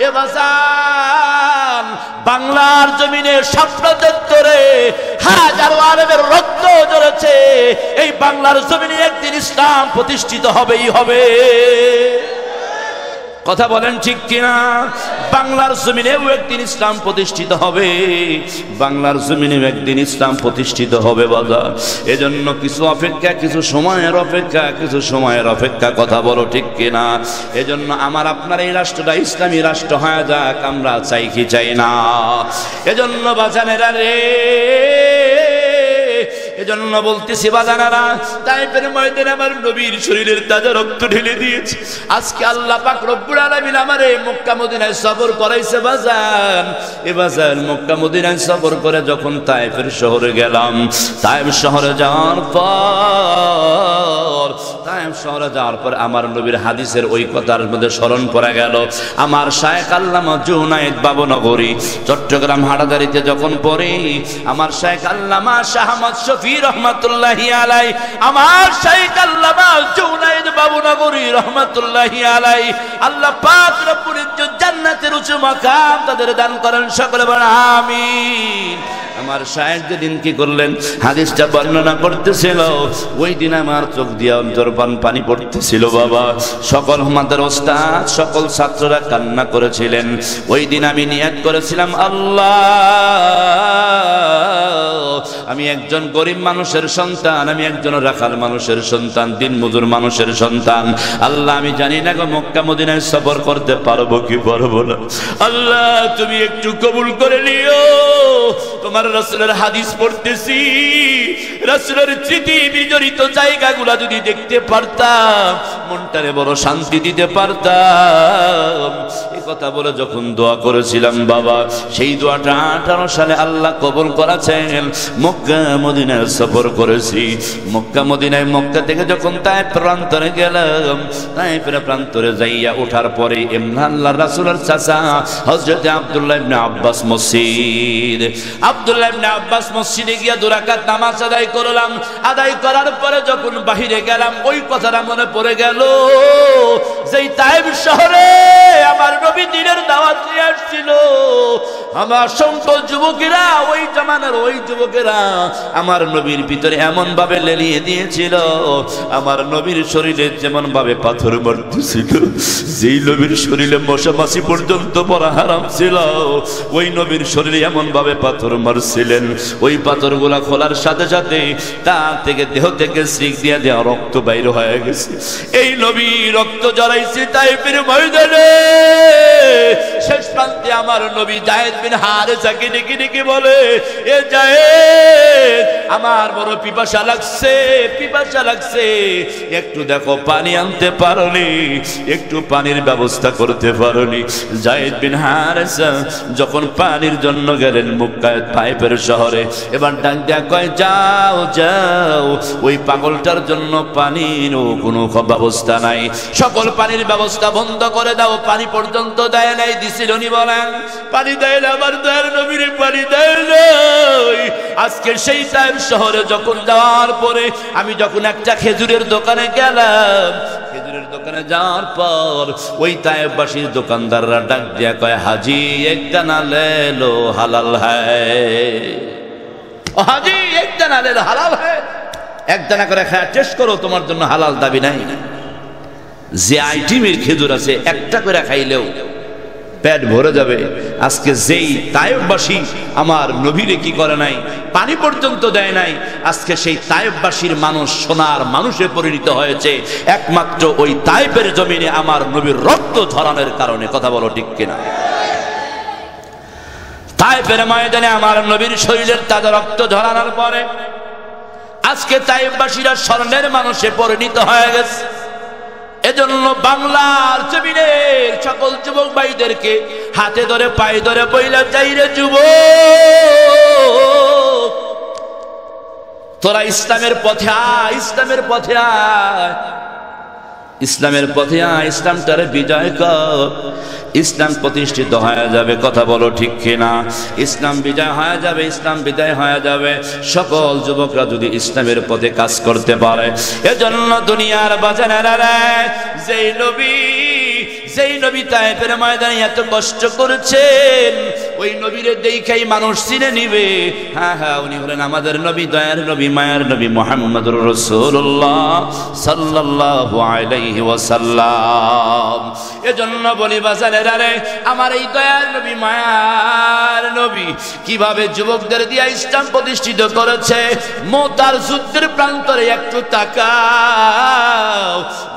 এ বাজান, বাংলার জমিনে স্বপ্নতরে হাজারো আলেমের রক্ত ঝরেছে। এই বাংলার জমিনে একদিন ইসলাম প্রতিষ্ঠিত হবেই হবে। কথা বলেন ঠিক কিনা? বাংলার জমিনেও একদিন ইসলাম প্রতিষ্ঠিত হবে, বাংলার জমিনেও একদিন ইসলাম প্রতিষ্ঠিত হবে বাবা। এজন্য কিছু অপেক্ষা, কিছু সময়ের অপেক্ষা, কিছু সময়ের অপেক্ষা। কথা বলো ঠিক কিনা? এজন্য আমার আপনার এই রাষ্ট্রটা ইসলামী রাষ্ট্র হয়ে যাক, আমরা চাই কি চাই না? এজন্য বাজানেরা রে, এজন্য বলতেছি বাজানারা, তায়েফের ময়দানে আমার নবীর শরীরের তাজা রক্ত ঢেলে দিয়েছে। আজকে আল্লাহ পাক রব্বুল আলামিন আমারে মক্কা মদিনায় সফর করাইছে বাজান। এ বাজান, মক্কা মদিনায় সফর করে যখন তায়েফের শহরে গেলাম, তায়েফ শহরে যাওয়ার পর, তায়েফ শহরে যাওয়ার পর আমার নবীর হাদিসের ওই কথার মধ্যে স্মরণ পড়ে গেল। আমার শায়েখ আল্লামা জুনায়েদ বাবুনগরী চট্টগ্রাম হাটাদারিতে যখন পড়ি, আমার শায়েখ আল্লামা শাহ আহমদ শফি রহমাতুল্লাহি আলাইহি, আমার শায়েখ আল্লামা জুনায়েদ বাবুনগরী রহমাতুল্লাহি আলাইহি, আল্লাহ পাক রব্বুল ইজ্জত জান্নাতের উঁচু মাকাম তাদের দান করেন। সকলে বলেন আমিন। আমার শায়েখ যেদিন কি করলেন, হাদিসটা বর্ণনা করতেছিল, ওই দিন আমার চোখ দিয়ে অন্তর পানি পড়তেছিল বাবা। সকল আমাদের ওস্তাদ, সকল ছাত্ররা কান্না করেছিলেন। ওই দিন আমি নিয়ত করেছিলাম, আল্লাহ, আমি একজন গরিব মানুষের সন্তান, আমি একজন রাখাল মানুষের সন্তান, দিন মজুর মানুষের সন্তান। আল্লাহ, আমি জানি না গো মক্কা মদিনায় সফর করতে পারবো কি পারবো না। আল্লাহ, তুমি একটু কবুল করে নিও। তোমার রাসূলের হাদিস পড়তেছি, রাসূলের স্মৃতি বিজড়িত জায়গাগুলো যদি দেখতে পারতাম, মনটারে বড় শান্তি দিতে পারতাম। এই কথা বলে যখন দোয়া করেছিলাম বাবা, সেই দোয়াটা 18 সালে আল্লাহ কবুল করেছেন। মক্কা মদিনায় সফর করেছি, মক্কা মদিনায়, মক্কা থেকে যখন তায়েফ প্রান্তরে গেলাম, তায়েফের প্রান্তরে যাইয়া ওঠার পরে এমনি আল্লাহর রাসূলের চাচা হযরত আব্দুল্লাহ ইবনে আব্বাস মসজিদ, আব্দুল্লাহ ইবনে আব্বাস মসজিদে গিয়া 2 রাকাত নামাজ আদায় করলাম। আদায় করার পরে যখন বাহিরে গেলাম, ওই কথাটা মনে পড়ে গেল, যেই তায়েফ শহরে আমার নবী দ্বীনের দাওয়াত নিয়ে আসছিল। আমার সংকল যুবকেরা, ওই জামানার ওই যুবকেরা আমার নবীর ভিতরে এমন ভাবে লেলিয়ে দিয়েছিল, আমার নবীর শরীরে যেমন ভাবে পাথর মারতেছিল, যেই নবীর শরীরে মশা মাছি পর্যন্ত পড়া হারাম ছিল, ওই নবীর শরীরে এমন ভাবে পাথর মারছিলেন, ওই পাথরগুলা খোলার সাথে সাথে তার থেকে দেহ থেকে শ্রিক দিয়া দেওয়া রক্ত বাইর হয়ে গেছে। এই নবী রক্ত জড়াইছে তায়েফের ময়দানে। শেষ প্রান্তে আমার নবী যায়েদ বিন হারেসা ডেকে ডেকে বলে, এ যায়েদ, আমার বড় পিপাসা লাগছে, পিপাসা লাগছে, একটু দেখো পানি আনতে পারোনি, একটু পানির ব্যবস্থা করতে পারোনি। যায়েদ বিন হারেসা যখন পানির জন্য গেলেন মক্কা তায়েফের শহরে, এবার ডাক দেয়া কয়, যাও যাও, ওই পাগলটার জন্য পানির কোনো ব্যবস্থা নাই, সকল পানির ব্যবস্থা বন্ধ করে দাও। পানি পর্যন্ত দেয় নাই, দিছিল নি বলেন? পানি দেয় না, আমার দয়ার নবীর পানি দেয় নাই। আজকে সেই তায়েফ শহরে যখন যাওয়ার পরে আমি যখন একটা খেজুরের দোকানে গেলাম, খেজুরের দোকানে যাওয়ার পর ওই তায়েফবাসীর দোকানদাররা ডাক দিয়া কয়, হাজি এক দানা লে লো হালাল হ্যায়, হাজি এক দানা লে লো হালাল হ্যায়, এক দানা করে খায় টেস্ট করো, তোমার জন্য হালাল দাবি নাই। যে আইটেমের খেজুর আছে একটা করে খাইলেও পেট ভরে যাবে। আজকে যেই তায়েফবাসী আমার নবীরে কি করে নাই, পানি পর্যন্ত দেয় নাই, আজকে সেই তায়েফবাসীর মানুষ সোনার মানুষে পরিণত হয়েছে একমাত্র ওই তায়েফের জমিনে আমার নবীর রক্ত ঝরানোর কারণে। কথা বলো ঠিক কিনা? তায়েফের ময়দানে আমার নবীর শরীরের তাজা রক্ত ঝরানোর পরে আজকে তায়েফবাসীরা স্বর্ণের মানুষে পরিণত হয়ে গেছে। এজন্য বাংলার জমিনের সকল যুবক ভাইদেরকে হাতে ধরে পায়ে ধরে বইলা যাই রে যুবক, তোরা ইসলামের পথে আয়, ইসলামের পথে আয়, ইসলামের পথে আয়, ইসলামটারে বিজয় কর। ইসলাম প্রতিষ্ঠিত হয়ে যাবে, কথা বলো ঠিক কিনা? ইসলাম বিজয় হয়ে যাবে, ইসলাম বিজয় হয়ে যাবে সকল যুবকরা যদি ইসলামের পথে কাজ করতে পারে। এজন্য দুনিয়ার বাজানেরা যেই নবী তায়েফের ময়দানে এত কষ্ট করেছেন, ওই নবীরে দেখাই মানুষ চিনে নিবে। হ্যাঁ হ্যাঁ, উনি হলেন আমাদের নবী, দয়ার নবী, মায়ার নবী মুহাম্মদুর রাসূলুল্লাহ সাল্লাল্লাহু আলাইহি ওয়াসাল্লাম। এজন্য বলি বাজানেরা রে, আমার এই দয়ার নবী, মায়ার নবী কিভাবে যুবকদের দিয়ে ইসলাম প্রতিষ্ঠিত করেছে। মুতার যুদ্ধের প্রান্তরে একটু তাকাও।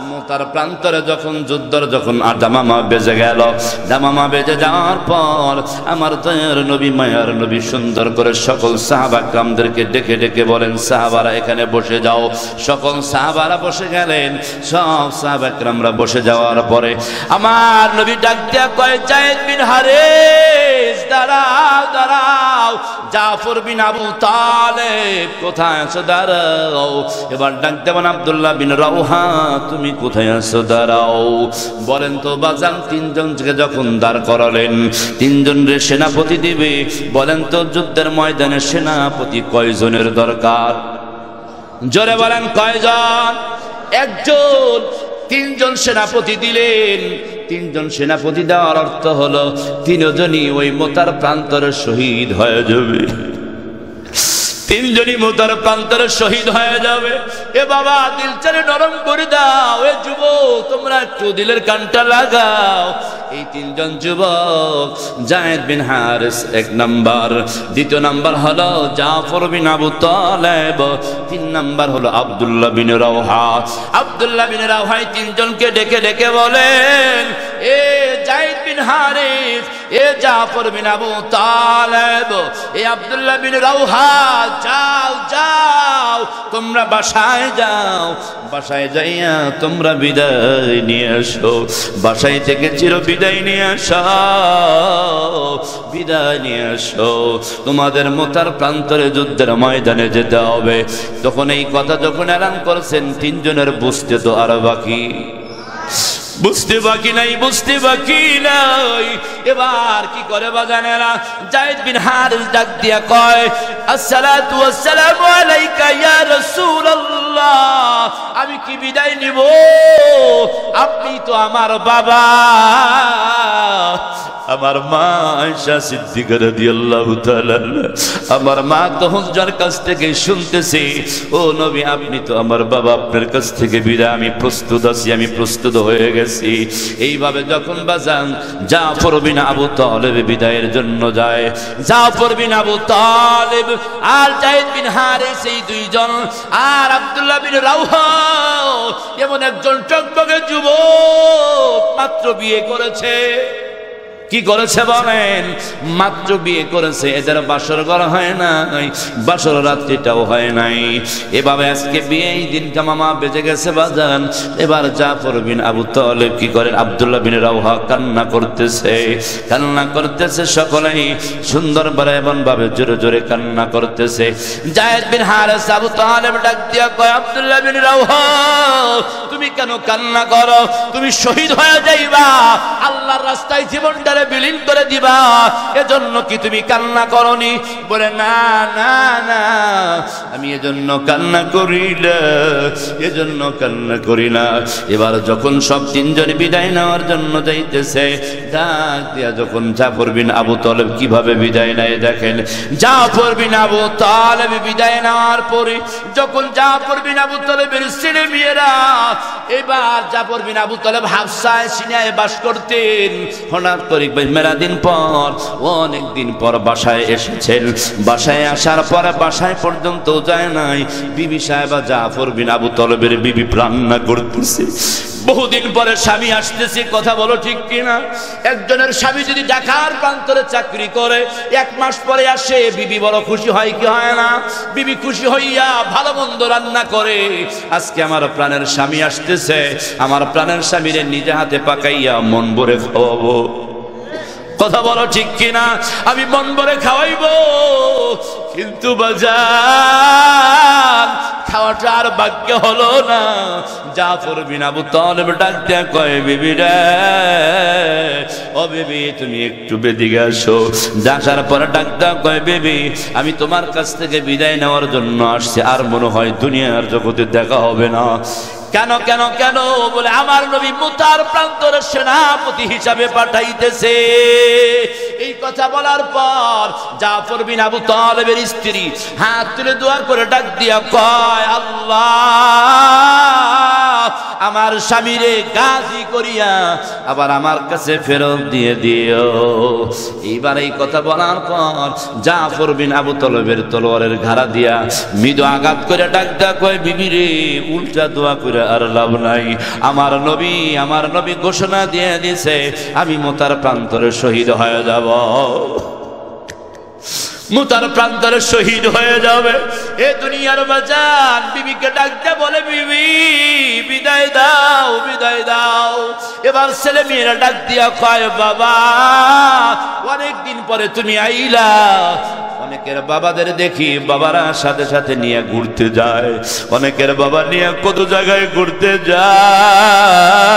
মুতার প্রান্তরে যখন যুদ্ধের যখন দামামা বেজে গেল, দামামা বেজে যাওয়ার পর আমার দয়ার নবী, মায়ার নবী সুন্দর করে সকল সাহাবা کرامদেরকে ডেকে ডেকে বলেন, সাহাবারা এখানে বসে যাও। সকল সাহাবারা বসে গেলেন। সব সাহাবা کرامরা বসে যাওয়ার পরে আমার নবী ডাক দিয়া কয়, যায়েদ বিন হারেস দাঁড়াও দাঁড়াও, জাফর বিন আবু তালেব কোথায় আছো দাঁড়াও। এবার ডাক দেবেন আব্দুল্লাহ বিন রাওহা, তুমি কোথায় আছো দাঁড়াও। বলেন তো বাজান, তিনজনকে যখন দাঁড় করালেন, তিনজনের সেনাপতি দিবে, বলেন তো যুদ্ধের ময়দানে সেনাপতি কয়জনের দরকার? জোরে বলেন কয়জন? একজন। তিনজন সেনাপতি দিলেন। তিনজন সেনাপতি দেওয়ার অর্থ হলো তিনজনই ওই মুতার প্রান্তরে শহীদ হয়ে যাবে। তিনজনই মুতার প্রান্তরে শহীদ হয়ে যাবে। এ বাবা, দিল চারে নরম করে দাও। এ যুবক, তোমরা একটু দিলের কানটা লাগাও। এই তিনজন যুবক, যায়েদ বিন হারেস এক নাম্বার, দ্বিতীয় নাম্বার হলো জাফর বিন আবু তালেব, তিন নাম্বার হলো আব্দুল্লাহ বিন রাওহা। আব্দুল্লাহ বিন রাওহা তিনজনকে ডেকে ডেকে বলেন, এ যায়েদ বিন হারেস, এ জাফর বিন আবু তালেব, এ আব্দুল্লাহ বিন রাওহা, যাও যাও, তোমরা বাসায় যাও। বাসায় যাইয়া তোমরা বিদায় নিয়ে আসো। বাসায় থেকে চির বিদায় নিয়ে আসো, বিদায় নিয়ে আসো। তোমাদের মুতার প্রান্তরে যুদ্ধের ময়দানে যেতে হবে। তখন এই কথা যখন এলান করেছেন, তিনজনের বুঝতে তো আরো বাকি, বুঝতে বাকি নাই, বুঝতে বাকি নাই। এবার কি করে বাজানেরা? যায়েদ বিন হারেস ডাক দিয়া কয়, আসসালাতু ওয়াসসালামু আলাইকা ইয়া রাসূলুল্লাহ। আমি কি বিদায় নিব? আপনি তো আমার বাবা। আমার মা আয়েশা সিদ্দিকা রাদিয়াল্লাহু তাআলা, আমার মা তো হুজুর কাছ থেকে শুনতেছে, ও নবী আপনি তো আমার বাবা, আপনার কাছ থেকে বিদায় আমি প্রস্তুত আছি, আমি প্রস্তুত হয়ে গেছি। এইভাবে যখন বাজান জাফর বিন আবু তালেব বিদায়ের জন্য যায়, জাফর বিন আবু তালেব আর যায়েদ বিন হারেস এই দুইজন, আর আব্দুল্লাহ বিন রাওহা এমন একজন টকবকে যুবক, মাত্র বিয়ে করেছে। কি করেছে বলেন? মাত্র বিয়ে করেছে। এদের বাসর ঘর হয় নাই, বাসর রাত্রিটাও হয় নাই। এভাবে আজকে বিয়ে, এই দিন কামামা বেজে গেছে বাজান। এবার জাফর বিন আবু তালেব কি করেন? আব্দুল্লাহ বিন রাওহা কান্না করতেছে, কান্না করতেছে। সকলেই সুন্দরভাবে এমন ভাবে জোরে জোরে কান্না করতেছে। যায়েদ বিন হারেস আবু তালেব ডাক দিয়া কয়, আব্দুল্লাহ বিন রাওহা তুমি কেন কান্না করো? তুমি শহীদ হয়ে যাইবা, আল্লাহর রাস্তায় জীবনটা বিলীন করে দিবা, এজন্য কি তুমি কান্না করনি? বলে না না না, আমি এজন্য কান্না করি না, এজন্য কান্না করি না। এবার যখন সব তিনজন বিদায় নেওয়ার জন্য যাইতেছে, ডাক দিয়া যখন জাফর বিন আবু তালেব কিভাবে বিদায় নেয় দেখেন। জাফর বিন আবু তালেব বিদায় নেওয়ার পরে যখন জাফর বিন আবু তালেবের ছেলে মেয়েরা এবার জাফর বিন আবু তালেব হাফসায় সিনায় বাস করতেন। হঠাৎ করে মেলা দিন পর, অনেক দিন পর বাসায় এসেছেন। বাসায় আসার পরে বাসায় পর্যন্ত যায় নাই, বিবি সাহেবা জাফর বিন আবু তালেবের বিবি রান্না করতেছে। বহুদিন পরে স্বামী আসতেছে, কথা বলো ঠিক কিনা? একজনের স্বামী যদি ঢাকার প্রান্তরে চাকরি করে, 1 মাস পরে আসে, বিবি বড় খুশি হয় কি হয় না? বিবি খুশি হইয়া ভালো মন্দ রান্না করে। আজকে আমার প্রাণের স্বামী আসতেছে, আমার প্রাণের স্বামীরে নিজে হাতে পাকাইয়া মন ভরে খাওয়াবো। কথা বলো ঠিক কিনা? আমি মন ভরে খাওয়াইবো। কিন্তু বাজার খাওয়াটা আর ভাগ্য হলো না। জাফর বিন আবু তালেব ডাক দেয়া কয়, বিবি রে, ও বিবি তুমি একটু বেদিকে আসো। আসার পরে ডাক দেয়া কয়, বিবি আমি তোমার কাছ থেকে বিদায় নেওয়ার জন্য আসছি, আর মনে হয় দুনিয়ার জগতে দেখা হবে না। কেন কেন কেন? বলে আমার নবী মুতার প্রান্তরের সেনাপতি হিসাবে পাঠাইতেছে। এই কথা বলার পর জাফর বিন আবু তালেবের স্ত্রী হাত তুলে দোয়া করে ডাক দিয়া কয়, আল্লাহ আমার স্বামীরে গাজী করিয়া আবার আমার কাছে ফেরত দিয়ে দিও। এইবার এই কথা বলার পর জাফর বিন আবু তালেবের তলোয়ারের ঘাড়া দিয়া মৃদু আঘাত করে ডাক দেয়া কয়, বিবি রে, উল্টা দোয়া করে আর লাভ নাই। আমার নবী ঘোষণা দিয়ে দিছে, আমি মুতার প্রান্তরে শহীদ হয়ে যাব। মুতার প্রান্তরে শহীদ হয়ে যাবে। এ দুনিয়ার বাজান বিবিকে ডাকতে বলে, বিবি বিদায় দাও, বিদায় দাও। এবার ছেলে মেয়েরা ডাক দিয়া কয়, বাবা অনেক দিন পরে তুমি আইলা। অনেকের বাবাদের দেখি বাবারা সাথে সাথে নিয়ে ঘুরতে যায়, অনেকের বাবা নিয়ে কত জায়গায় ঘুরতে যায়,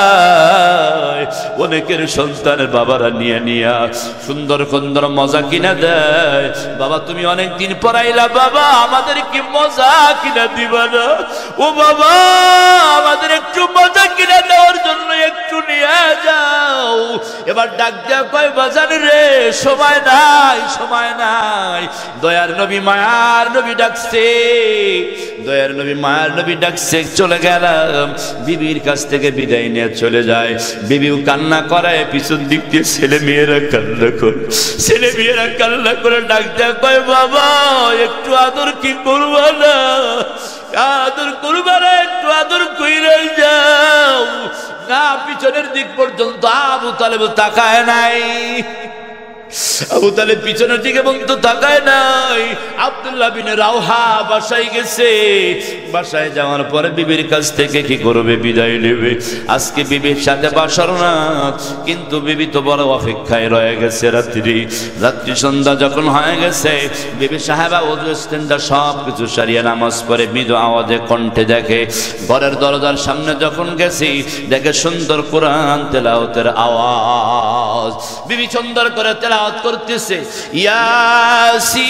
অনেকের সন্তানের বাবারা নিয়ে সুন্দর সুন্দর মজা কিনা দেয়। বাবা তুমি অনেক দিন পর আইলা, বাবা আমাদের কি মজা কিনা দিবা না? ও বাবা আমাদের একটু মজা কিনা দেওয়ার জন্য একটু নিয়ে যাও। এবার ডাক দেয়া কয়, বাজান রে, সময় নাই, সময় নাই। দয়ার নবী মায়ার নবী ডাকছে, দয়ার নবী মায়ার নবী ডাকছে। চলে গেলাম, বিবির কাছ থেকে বিদায় নিয়ে চলে যায়। বিবিও কান্না করে, পিছন দিক দিয়ে ছেলে মেয়েরা কান্না করে, ছেলে মেয়েরা কান্না করে ডাক দেয়া কয়, বাবা একটু আদর কি করবো না? আদর করবা না, একটু আদর কইরা যাও না। পিছনের দিক পর্যন্ত আবু তালেব তাকায় নাই, আবু তালেব পিছনের দিকে বলতো তাকায় নাই। আব্দুল্লাহ বিন রাওহা বাসায় গেছে। বাসায় যাওয়ার পরে বিবির কাছ থেকে কি করবে? বিদায় নেবে। আজকে বিবির সাথে বাসর না, কিন্তু বিবি তো বড় অপেক্ষায় রয়ে গেছে। রাত্রি সন্ধ্যা যখন হয়ে গেছে, বিবি সাহেবা ওযু ইস্তেঞ্জা সব কিছু সারিয়ে নামাজ পড়ে মৃদু আওয়াজে কণ্ঠে দেখে, ঘরের দরজার সামনে যখন গেছি দেখে সুন্দর কোরআন তেলাওয়াতের আওয়াজ। বিবি সুন্দর করে তেলাওয়াত করতেছে, ইয়াসিন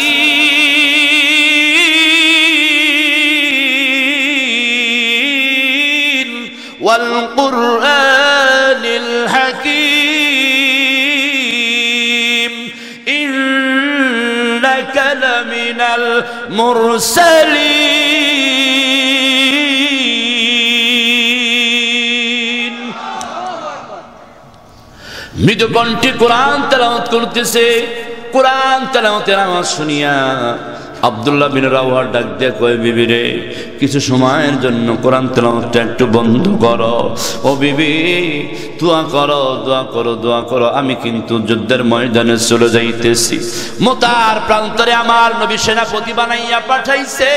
ওয়াল কুরআনিল হাকীম ইন্নাকা লামিনাল মুরসালিন। মৃদু কণ্ঠে কোরআন তেলাওয়াত করতেছে। কোরআন তেলাওয়াতের আওয়াজ শুনিয়া আব্দুল্লাহ বিন রাওহা ডাক দিয়ে কয়, বিবি রে, কিছু সময়ের জন্য কোরআন তেলাওয়াতটা একটু বন্ধ করো। ও বিবি, দোয়া করো, দোয়া করো, দোয়া করো, আমি কিন্তু যুদ্ধের ময়দানে চলে যাইতেছি। মুতার প্রান্তরে আমার নবী সেনাপতি বানাইয়া পাঠাইছে।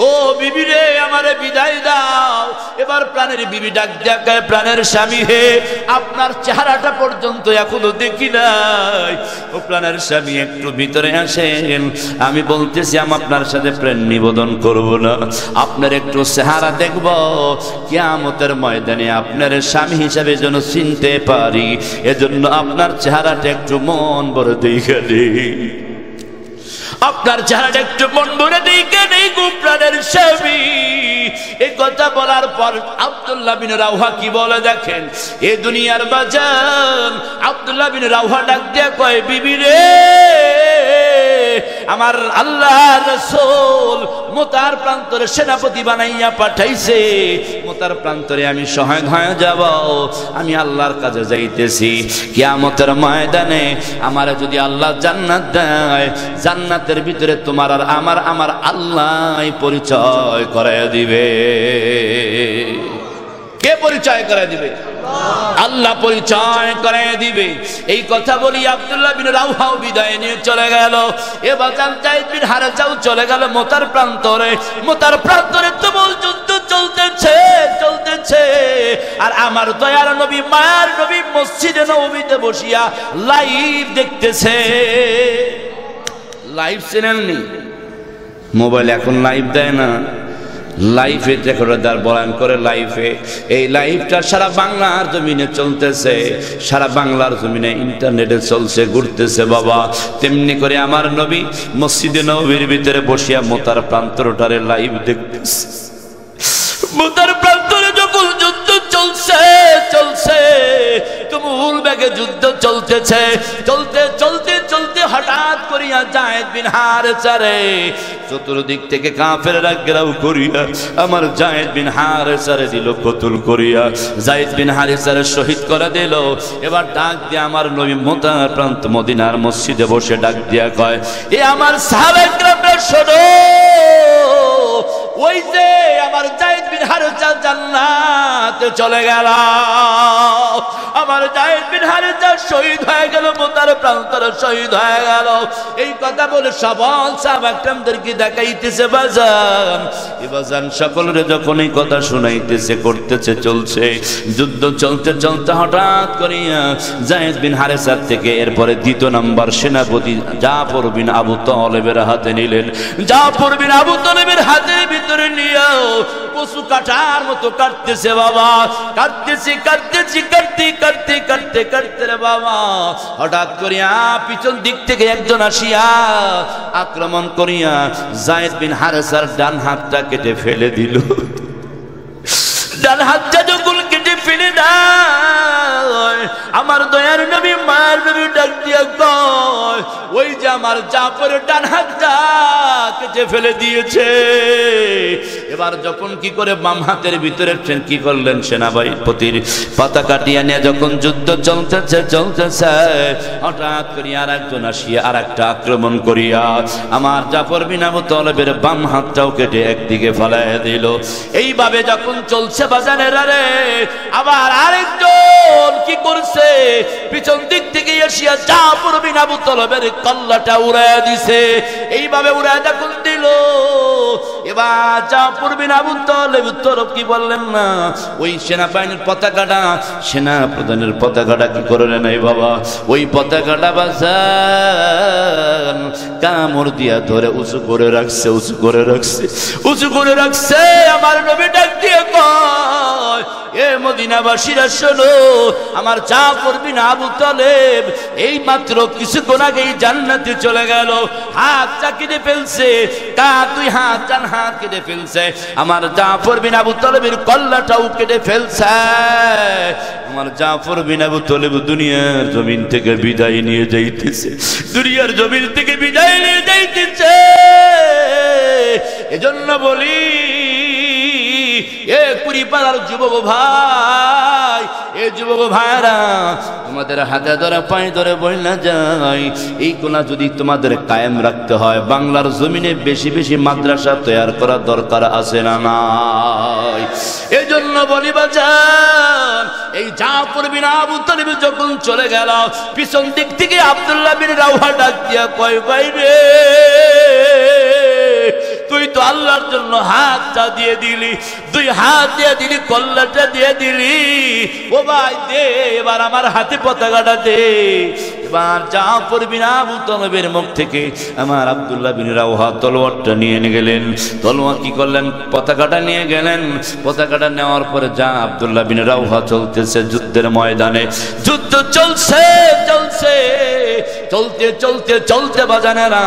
ও বিবি রে, আমারে বিদায় দাও। এবার প্রাণের বিবি ডাক দিয়া কয়, প্রাণের স্বামী হে, আপনার চেহারাটা পর্যন্ত এখনো দেখি নাই। ও প্রাণের স্বামী, একটু ভিতরে আসেন। আমি বলতেছি আমি আপনার সাথে প্রেম নিবেদন করব না, আপনার একটু চেহারা দেখব, কিয়ামতের ময়দানে আপনার স্বামী হিসাবে যেন চিনতে পারি। এজন্য আপনার চেহারাটা একটু মন ভরে দেখে নেই, আপনার চেহারাটা একটু মন ভরে দেখে নেই গো প্রাণের স্বামী। এই কথা বলার পর আব্দুল্লাহ বিন রাওহা কি বলে দেখেন। এ দুনিয়ার বাজান আব্দুল্লাহ বিন রাওহা ডাক দিয়ে কয়, বিবি রে, আমার আল্লাহ রাসূল মুতার প্রান্তরে সেনাপতি বানাইয়া পাঠাইছে। মুতার প্রান্তরে আমি শহীদ হয়ে যাব, আমি আল্লাহর কাছে যাইতেছি। কিয়ামতের ময়দানে আমার যদি আল্লাহ জান্নাত দেয়, জান্নাতের ভিতরে তোমার আর আমার আল্লাহ পরিচয় করায় দিবে। কে পরিচয় করায় দিবে? আল্লাহ পরিচয় করায় দিবে। এই কথা বলি আব্দুল্লাহ বিন রাওহাও বিদায় নিয়ে চলে গেল। এবার যায়েদ বিন হারেসাও চলে গেল মুতার প্রান্তরে। মুতার প্রান্তরে তুমুল যুদ্ধ চলতেছে। আর আমার দয়ার নবী মায়ার নবী মসজিদে নববীতে বসিয়া লাইভ দেখতেছে। লাইভ চ্যানেলনি, মোবাইল এখন লাইভ দেয় না, লাইফে রেকর্ডার বয়ান করে লাইফে। এই লাইভটা সারা বাংলার জমিনে চলতেছে, সারা বাংলার জমিনে ইন্টারনেটে চলছে, ঘুরতেছে বাবা। তেমনি করে আমার নবী মসজিদে নববীর ভিতরে বসিয়া মুতার প্রান্তরটারে লাইভ দেখতেছে। মুতার প্রান্তরে যখন যুদ্ধ চলছে তুমুল বেগে যুদ্ধ চলতেছে। চলতে হঠাৎ করিয়া যায়েদ বিন হারেসা চতুর্দিক থেকে কাফেররা ঘেরাও করিয়া আমার যায়েদ বিন হারেসারে দিল কতল করিয়া। যায়েদ বিন হারেসারে শহীদ করে দিল। এবার ডাক দিয়ে আমার নবী মুতার প্রান্ত মদিনার মসজিদে বসে ডাক দিয়া কয়, এ আমার সাহাবায়ে কেরামরা শোনো, ওই যে আমার যায়েদ বিন হারেসা জান্নাতে চলে গেল, আমার যায়েদ বিন হারেসা শহীদ হয়ে গেল, মুতার প্রান্তরে শহীদ হয়ে গেল। এই কথা বলে সবল সাহাবায়ে কেরামদেরকে দেখাইতেছে বাজান। এ বাজান সকলের যখন এই কথা শোনাইতেছে, করতেছে, চলছে যুদ্ধ চলতে হঠাৎ করিয়া যায়েদ বিন হারেসার থেকে এরপরে দ্বিতীয় নাম্বার সেনাপতি জাফর বিন আবু তালেবের হাতে নিলেন। জাফর বিন আবু তালেবের হাতের ভিতরে নিয়েও পশু কাটার মতো কাটতেছে বাবা, কাটতে রে বাবা। হঠাৎ করিয়া পিছন দিক থেকে একজন আসিয়া আক্রমণ করিয়া যায়েদ বিন হারেসার ডান হাতটা কেটে ফেলে দিল। ডান হাতটা যখন কেটে ফেলে দেয়, আমার দয়ার নবী মায়ের নবী ডাক দিয়া কয়, ওই যে আমার জাফরের ডান হাতটা কেটে ফেলে দিয়েছে। এবার যখন কি করে বাম হাতের ভিতরে কি করলেন, সেনাবাহিনীর পতাকা কাটিয়ে নিয়ে যখন যুদ্ধ চলতেছে হঠাৎ করে আর একজন আসিয়া আর একটা আক্রমণ করিয়া আমার জাফর বিন আবু তালেবের বাম হাতটাও কেটে একদিকে ফেলাইয়া দিল। এইভাবে যখন চলছে বাজানেরা রে, আবার আরেকজন কি করছে, পিছন দিক থেকে এসিয়া জাফর বিন আবু তালেবের কল্লাটা উড়াইয়া দিছে। এইভাবে উড়াইয়া যখন দিল, এবার জাফর বিন আবু তালেব তরফ কি বললেন না, ওই সেনাবাহিনীর পতাকাটা, সেনা প্রধানের পতাকাটা কি করলেন এই বাবা, ওই পতাকাটা বাজান কামড় দিয়া ধরে উঁচু করে রাখছে। আমার নবী ডাক দিয়ে কয়, এ মদিনাবাসীরা শোনো, আমার জাফর বিন আবু তালেব এই মাত্র কিছুক্ষণ আগেই জান্নাতে চলে গেল। হাতটা কেটে ফেলছে, দুই হাত, ডান হাত কেটে ফেলছে। আমার জাফর বিন আবু তালেবের কল্লাটাও কেটে ফেলছে। আমার জাফর বিন আবু তালেব দুনিয়ার জমিন থেকে বিদায় নিয়ে যাইতেছে, এজন্য বলি এ কুড়িপাড়ার যুবক ভাই, এ যুবক ভাইরা, তোমাদের হাতে ধরে পায়ে ধরে বইলা যায়, এই কোনা যদি তোমাদের কায়েম রাখতে হয়, বাংলার জমিনে বেশি বেশি মাদ্রাসা তৈরি করা দরকার আছে না নাই? এজন্য বলি বাজান, এই জাফর বিন আবু তালেব যখন চলে গেল, পিছন দিক থেকে আব্দুল্লাহ বিন রাওহা ডাক দিয়া কয়, ভাই রে, তুই তো আল্লাহর জন্য হাতটা দিয়ে দিলি, দুই হাত দিয়ে দিলি, কল্লাটা দিয়ে দিলি, ও ভাই দে এবার আমার হাতে পতাকাটা দে। এবার জাফর বিন আবু তালেবের মুখ থেকে আমার আব্দুল্লাহ বিন রাওহা তলোয়ারটা নিয়ে গেলেন। তলোয়ার কি করলেন, পতাকাটা নিয়ে গেলেন। পতাকাটা নেওয়ার পরে যা আব্দুল্লাহ বিন রাওহা চলতেছে যুদ্ধের ময়দানে, যুদ্ধ চলতে বাজানেরা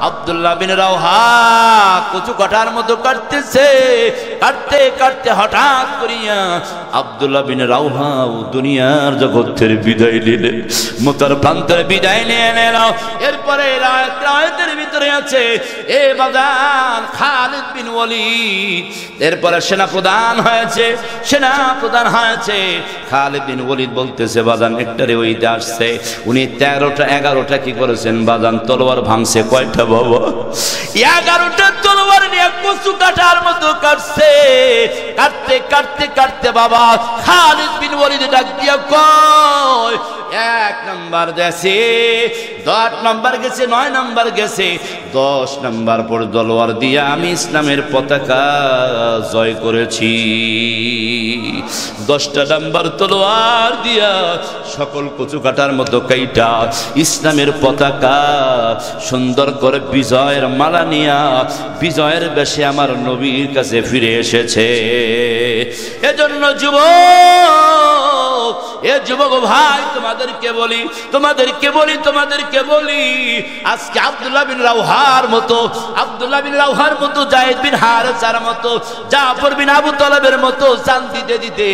আব্দুল্লাহ বিন রাওহা কচু কাটার মতো কাটতে হঠাৎ করিয়া আব্দুল্লাহ বিন রাওহা দুনিয়ার জগতের বিদায় নিলেন, মুতার প্রান্তরে বিদায় নিয়ে নিল। এরপরে রায়েতের ভিতরে নিয়েছে এ বাজান খালিদ বিন ওয়ালিদ। এরপরে সেনাপ্রধান হয়েছে, সেনাপ্রধান হয়েছে খালিদ বিন ওয়ালিদ। বলতেছে বাজান একটারে ওইতে আসছে, উনি 13টা 11টা কি করেছেন বাজান তলোয়ার ভাঙছে। কয়টা বাবা? 11টা তলোয়ার নিয়ে কচু কাটার মতো কাটছে। কাটতে কাটতে কাটতে বাবা খালিদ বিন ওয়ালিদ ডাক দিয়া কয় 1 নাম্বার গেছে, 10 নাম্বার গেছে, 9 নাম্বার গেছে, 10 নাম্বার পর তলোয়ার দিয়া আমি ইসলামের পতাকা জয় করেছি। 10টা নাম্বার তলোয়ার দিয়া সকল কচু কাটার মতো কাইটা ইসলামের পতাকা সুন্দর করে বিজয়ের মালা নিয়া বিজয়ের বেশে আমার নবীর কাছে ফিরে এসেছে। এজন্য যুবক, এ যুবক ভাই তোমাদেরকে বলি, তোমাদেরকে বলি, তোমাদেরকে বলি, আজকে আব্দুল্লাহ বিন রাওহার মতো, আব্দুল্লাহ বিন রাওহার মতো, যায়েদ বিন হারেসার মতো, জাফর বিন আবু তালেবের মতো জান দিতে দিতে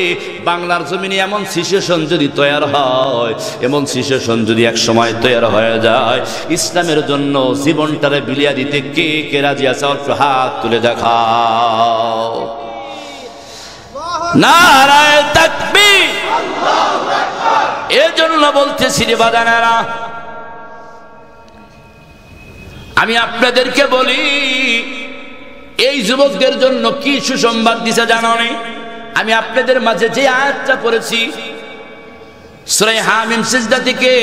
বাংলার জমিনে এমন সিচুয়েশন যদি তৈরি হয়, এমন সিচুয়েশন যদি এক সময় তৈরি হয়ে যায়, ইসলামের জন্য জীবনটারে বিলিয়ে দিতে কে কে রাজি আছে? একটু হাত তুলে দেখাও। নারায়ে তাকবীর। এজন্য বলতেছি রে বাজানেরা, আমি আপনাদেরকে বলি এই যুবকদের জন্য কি সুসংবাদ দিছে জানো নি? আমি আপনাদের মাঝে যে আয়াতটা পড়েছি সূরা হামিম সিজদা থেকে,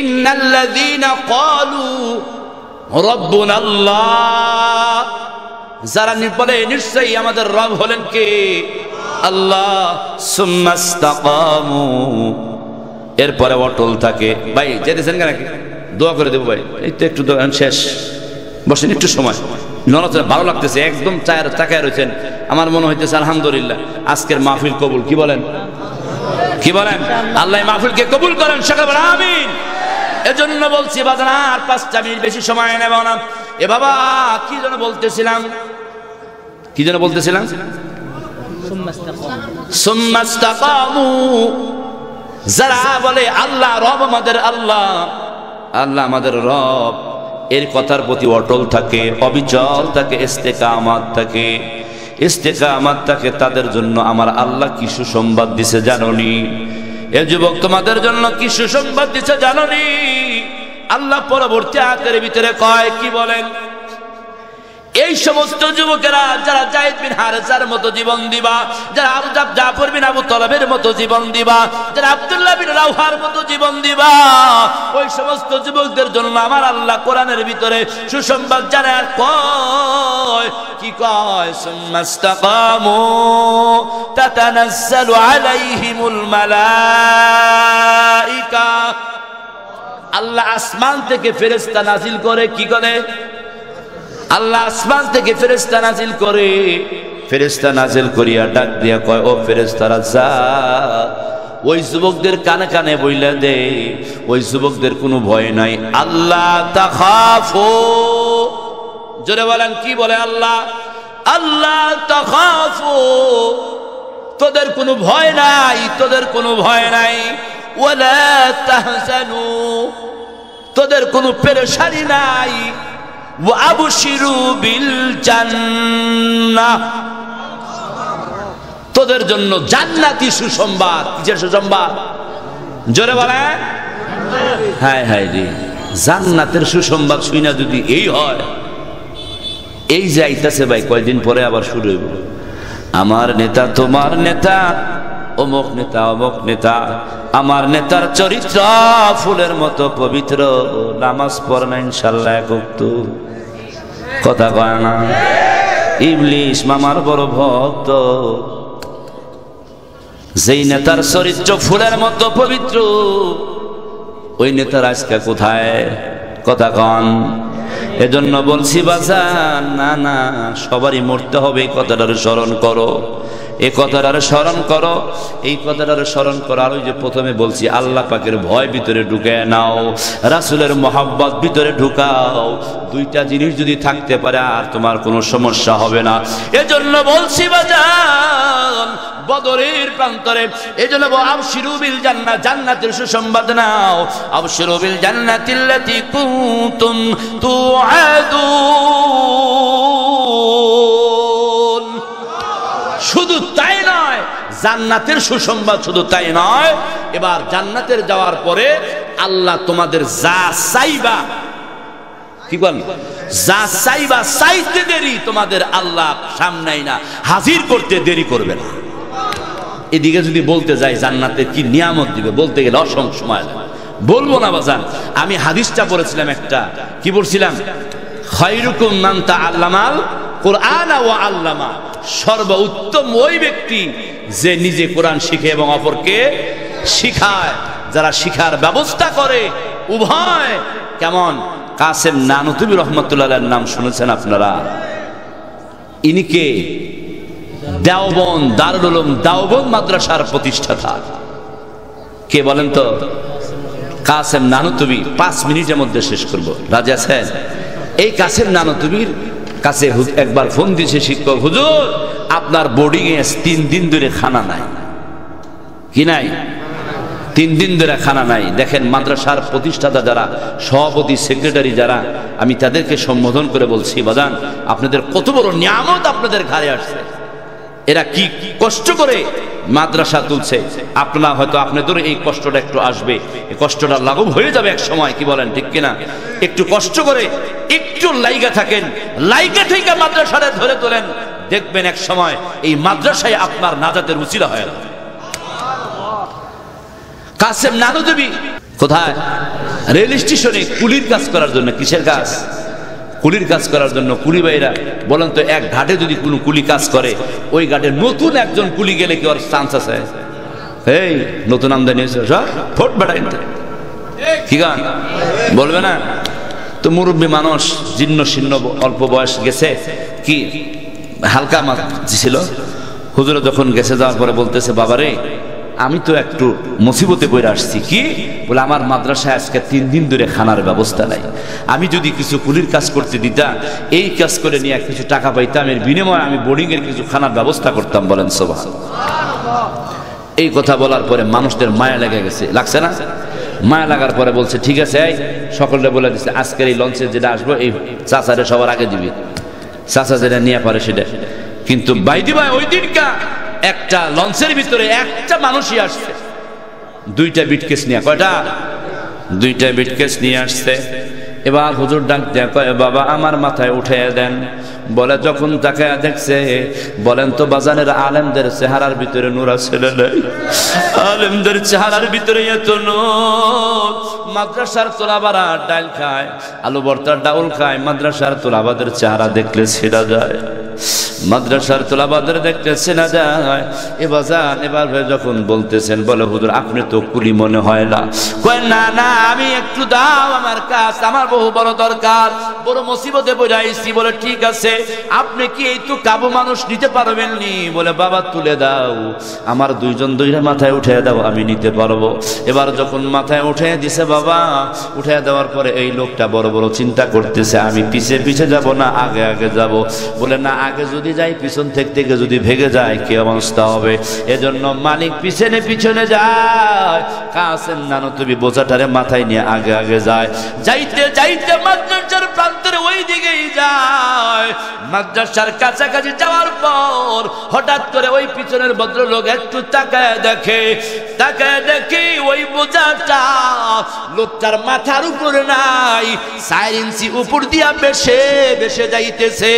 ইন্নাল্লাযীনা ক্বালু রাব্বুনাল্লাহ, যারা বলে নিশ্চয়ই আমাদের রব হলেন কে? আল্লাহ, সুম্মাস্তাকামু, এরপরে অটল থাকে। ভাই যেতেছেন কেন? দোয়া করে দেবো ভাই, এই তো একটু শেষ, বসেন একটু সময়, নড়াচড়া ভালো লাগতেছে, একদম চায়ের তাকায় রয়েছেন। আমার মনে হইতেছে আলহামদুলিল্লাহ আজকের মাহফিল কবুল। কি বলেন? কি বলেন? আল্লাহ মাহফিলকে কবুল করেন, সকাল আমিন। এজন্য বলছি বাজান আর 5টা মিনিট বেশি সময় নেব না। এ বাবা কি যেন বলতেছিলাম, কি যেন বলতেছিলাম? সুম্মাস্তাকামু, যারা বলে আল্লাহ রব আমাদের, আল্লাহ আল্লাহ আমাদের রব, এর কথার প্রতি অটল থাকে, অবিচল থাকে, ইস্তেকামাত থাকে, ইস্তেকামাত থাকে, তাদের জন্য আমার আল্লাহ কি সুসংবাদ দিছে জানোনি? এ যুবক তোমাদের জন্য কি সুসংবাদ দিছে জানোনি? আল্লাহ পরবর্তী আয়াতের ভিতরে কয়, কি বলেন? এই সমস্ত যুবকেরা যারা যায়েদ বিন হারেসার মতো জীবন দিবা, যারা জাফর বিন আবু তালেবের মতো জীবন দিবা, যারা আব্দুল্লাহ বিন রাওহার মতো জীবন দিবা, ওই সমস্ত যুবকদের জন্য আমার আল্লাহ কোরআনের ভিতরে সুসংবাদ জানায়। কয় কি কয়? সুম্মাস্তাকামু তাতানাজ্জালু আলাইহিমুল মালাইকা, আল্লাহ আসমান থেকে ফেরেশতা নাজিল করে। কি করে? আল্লাহ আসমান থেকে ফেরেশতা নাজিল করে। ফেরেশতা নাজিল করিয়া ডাক দিয়া কয়, ও ফেরেশতারা যা ওই যুবকদের কানে কানে বইলা দে, ওই যুবকদের কোনো ভয় নাই। আল্লাহ তাখাফু, জোরে বলেন কি বলে? আল্লাহ, আল্লাহ তাখাফু, তোদের কোনো ভয় নাই, তোদের কোনো ভয় নাই। ওয়ালা তাহজানু, তোদের কোনো পেরেশানি নাই। ওয়াবশিরু বিল জান্নাহ, তোদের জন্য জান্নাতি সুসংবাদ। কিসের সুসংবাদ? জোরে বলে। হায় হায় রে, জান্নাতের সুসংবাদ শুনা যদি এই হয়, এই যে আইতাছে ভাই কয়দিন পরে আবার শুরু হইব, আমার নেতা তোমার নেতা, অমুক নেতা অমুক নেতা, আমার নেতার চরিত্র ফুলের মতো পবিত্র, নামাজ পড়ে না ইনশাল্লাহ এক ওয়াক্ত, কথা কয় না। ইবলিস মামার বড় ভক্ত, যেই নেতার চরিত্র ফুলের মতো পবিত্র, ওই নেতার আজকে কোথায়? কথা কন। এজন্য বলছি বাজান, না না, সবারই মরতে হবে, এই কথাটার স্মরণ করো। এই কথাটারে স্মরণ করো, এই কথাটারে স্মরণ করো। আর ওই যে প্রথমে বলছি আল্লাহ পাকের ভয় ভিতরে ঢুকে নাও, রাসূলের মহব্বত ভিতরে ঢুকাও। দুইটা জিনিস যদি থাকতে পারে আর তোমার কোনো সমস্যা হবে না। এজন্য বলছি বাজান বদরের প্রান্তরে, এজন্য আবশিরু বিল জান্নাহ, জান্নাতের সুসংবাদ নাও। আবশিরু বিল জান্নাতিল্লাতী কুনতুম তুআদুন। শুধু তাই নয়, জান্নাতের সুসংবাদ শুধু তাই নয়, এবার জান্নাতের যাওয়ার পরে আল্লাহ তোমাদের যা চাইবা, কি বলেন, যা চাইবা চাইতে দেরি তোমাদের আল্লাহ সামনেই না, হাজির করতে দেরি করবে না। এদিকে যদি বলতে যাই জান্নাতে কি নিয়ামত দিবে, বলতে গেলে অসংখ্য সময় লাগে, বলবো না বাজান। আমি হাদিসটা পড়েছিলাম একটা, কি বলছিলাম, খায়রুকুম মান তাআল্লামাল কুরআন ওয়া আল্লামা। সর্বোত্তম ওই ব্যক্তি যে নিজে কোরআন শিখে এবং অপরকে শিখায়, যারা শিখার ব্যবস্থা করে। উভয় কেমন? কাসেম নানুতুবি রহমতুল্লাহ আলাইহির নাম শুনেছেন আপনারা? ইনি কে? দেওবন্দ, দারুল উলুম দেওবন্দ মাদ্রাসার প্রতিষ্ঠাতা। কে বলেন তো? কাসেম নানুতুবি। 5 মিনিটের মধ্যে শেষ করব, রাজি আছেন? এই কাসেম নানুতুবির কাছে একবার ফোন দিয়েছে শিক্ষক, হুজুর আপনার বোর্ডিং এ 3 দিন ধরে খানা নাই। কি নাই? 3 দিন ধরে খানা নাই। দেখেন মাদ্রাসার প্রতিষ্ঠাতা যারা, সভাপতি, সেক্রেটারি যারা, আমি তাদেরকে সম্বোধন করে বলছি, বাজান আপনাদের কত বড় নিয়ামত আপনাদের ঘাড়ে আসছে। এরা কি কষ্ট করে মাদ্রাসা তুলছে। আপনারা হয়তো আপনাদের এই কষ্টটা একটু আসবে, এই কষ্টটা লাঘব হয়ে যাবে এক সময়, কি বলেন, ঠিক কিনা? একটু কষ্ট করে একটু লাইগা থাকেন, লাইগা থেকে মাদ্রাসারে ধরে তোলেন, দেখবেন এক সময় এই মাদ্রাসায় আপনার নাজাতের উসিলা হয়ে যাবে। কাসেম নানুতুবি কোথায়? রেল স্টেশনে কুলির কাজ করার জন্য। কিসের কাজ? কুলির কাজ করার জন্য। কুলি ভাইরা বলেন তো, এক ঘাটে যদি কোনো কুলি কাজ করে, ওই ঘাটে নতুন একজন কুলি গেলে কি ওর চান্স আছে? এই নতুন আমদানি হয়েছে, ফোট বেড়াই, কি গান বলবে না? তো মুরব্বী মানুষ, জীর্ণ শীর্ণ, অল্প বয়স গেছে, কি হালকা মাছ ছিল। হুজুরে যখন গেছে, যাওয়ার পরে বলতেছে, বাবারে আমি তো একটু মুসিবতে পড়ে আসছি। কি বলে? আমার মাদ্রাসায় আজকে 3 দিন ধরে খানার ব্যবস্থা নাই। আমি যদি কিছু কুলির কাজ করতে দিতাম, এই কাজ করে নিয়ে কিছু টাকা পাইতাম, এর বিনিময়ে আমি বোর্ডিং এর কিছু খানার ব্যবস্থা করতাম। বলেন সুবহানাল্লাহ। এই কথা বলার পরে মানুষদের মায়া লেগে গেছে, লাগছে না? মায়া লাগার পরে বলছে, ঠিক আছে, এই সকলকে বলে দিচ্ছে, আজকের এই লঞ্চে যেটা আসবো এই চাচারে সবার আগে দিবি, চাচা যেটা নিয়ে পারে সেটা। কিন্তু বাইদি ভাই ওই দিনকা একটা লঞ্চের ভিতরে একটা মানুষই আসছে 2টা বিটকেস নিয়ে। কয়টা? 2টা বিটকেস নিয়ে আসছে। এবার হুজুর ডাক দেয়া কয়, বাবা আমার মাথায় উঠাইয়া দেন। বলে যখন তাকে দেখছে, বলেন তো বাজানের আলেমদের চেহারার ভিতরে নূর আছে না? আলেমদের চেহারার ভিতরে এত নূর। মাদ্রাসার তোলাবারা ডাল খায়, আলু ভর্তার ডাউল খায়, মাদ্রাসার তোলাবাদের চেহারা দেখলে ছেড়া যায়, মাদ্রাসার তোলাবাদের দেখতে চেনা যায়। এবার যখন বলতেছেন, বলে হুজুর আপনি তো কুলি মনে হয় না। কয় না না, আমি একটু দাও, আমার কাজ, আমার বহু বড় দরকার, বড় মুসিবতে পড়ে আইছি। বলে ঠিক আছে, আপনি কি এই তো কাবু মানুষ নিতে পারবেন নি? বলে বাবা তুলে দাও, আমার 2জন 2টা মাথায় উঠে দাও, আমি নিতে পারবো। এবার যখন মাথায় উঠে দিছে বাবা, উঠে দেওয়ার পরে এই লোকটা বড় বড় চিন্তা করতেছে, আমি পিছে পিছে যাব না আগে আগে যাব। বলে না, আগে যদি যাই, পিছন থেকে যদি ভেগে যায় কি অবস্থা হবে? এজন্য মালিক পিছনে পিছনে যায়। কাসেম নানুতুবি বোঝাটারে মাথায় নিয়ে আগে আগে যায়। যাইতে যাইতে মাদ্রাসার প্রান্তের ওই দিকেই যায়। মাদ্রাসার কাছাকাছি যাওয়ার পর হঠাৎ করে ওই পিছনের ভদ্রলোক একটু তাকায় দেখে ওই বোঝাটা লোকটার মাথার উপরে নাই, 4 ইঞ্চি উপর দিয়া বেশে বেশে যাইতেছে।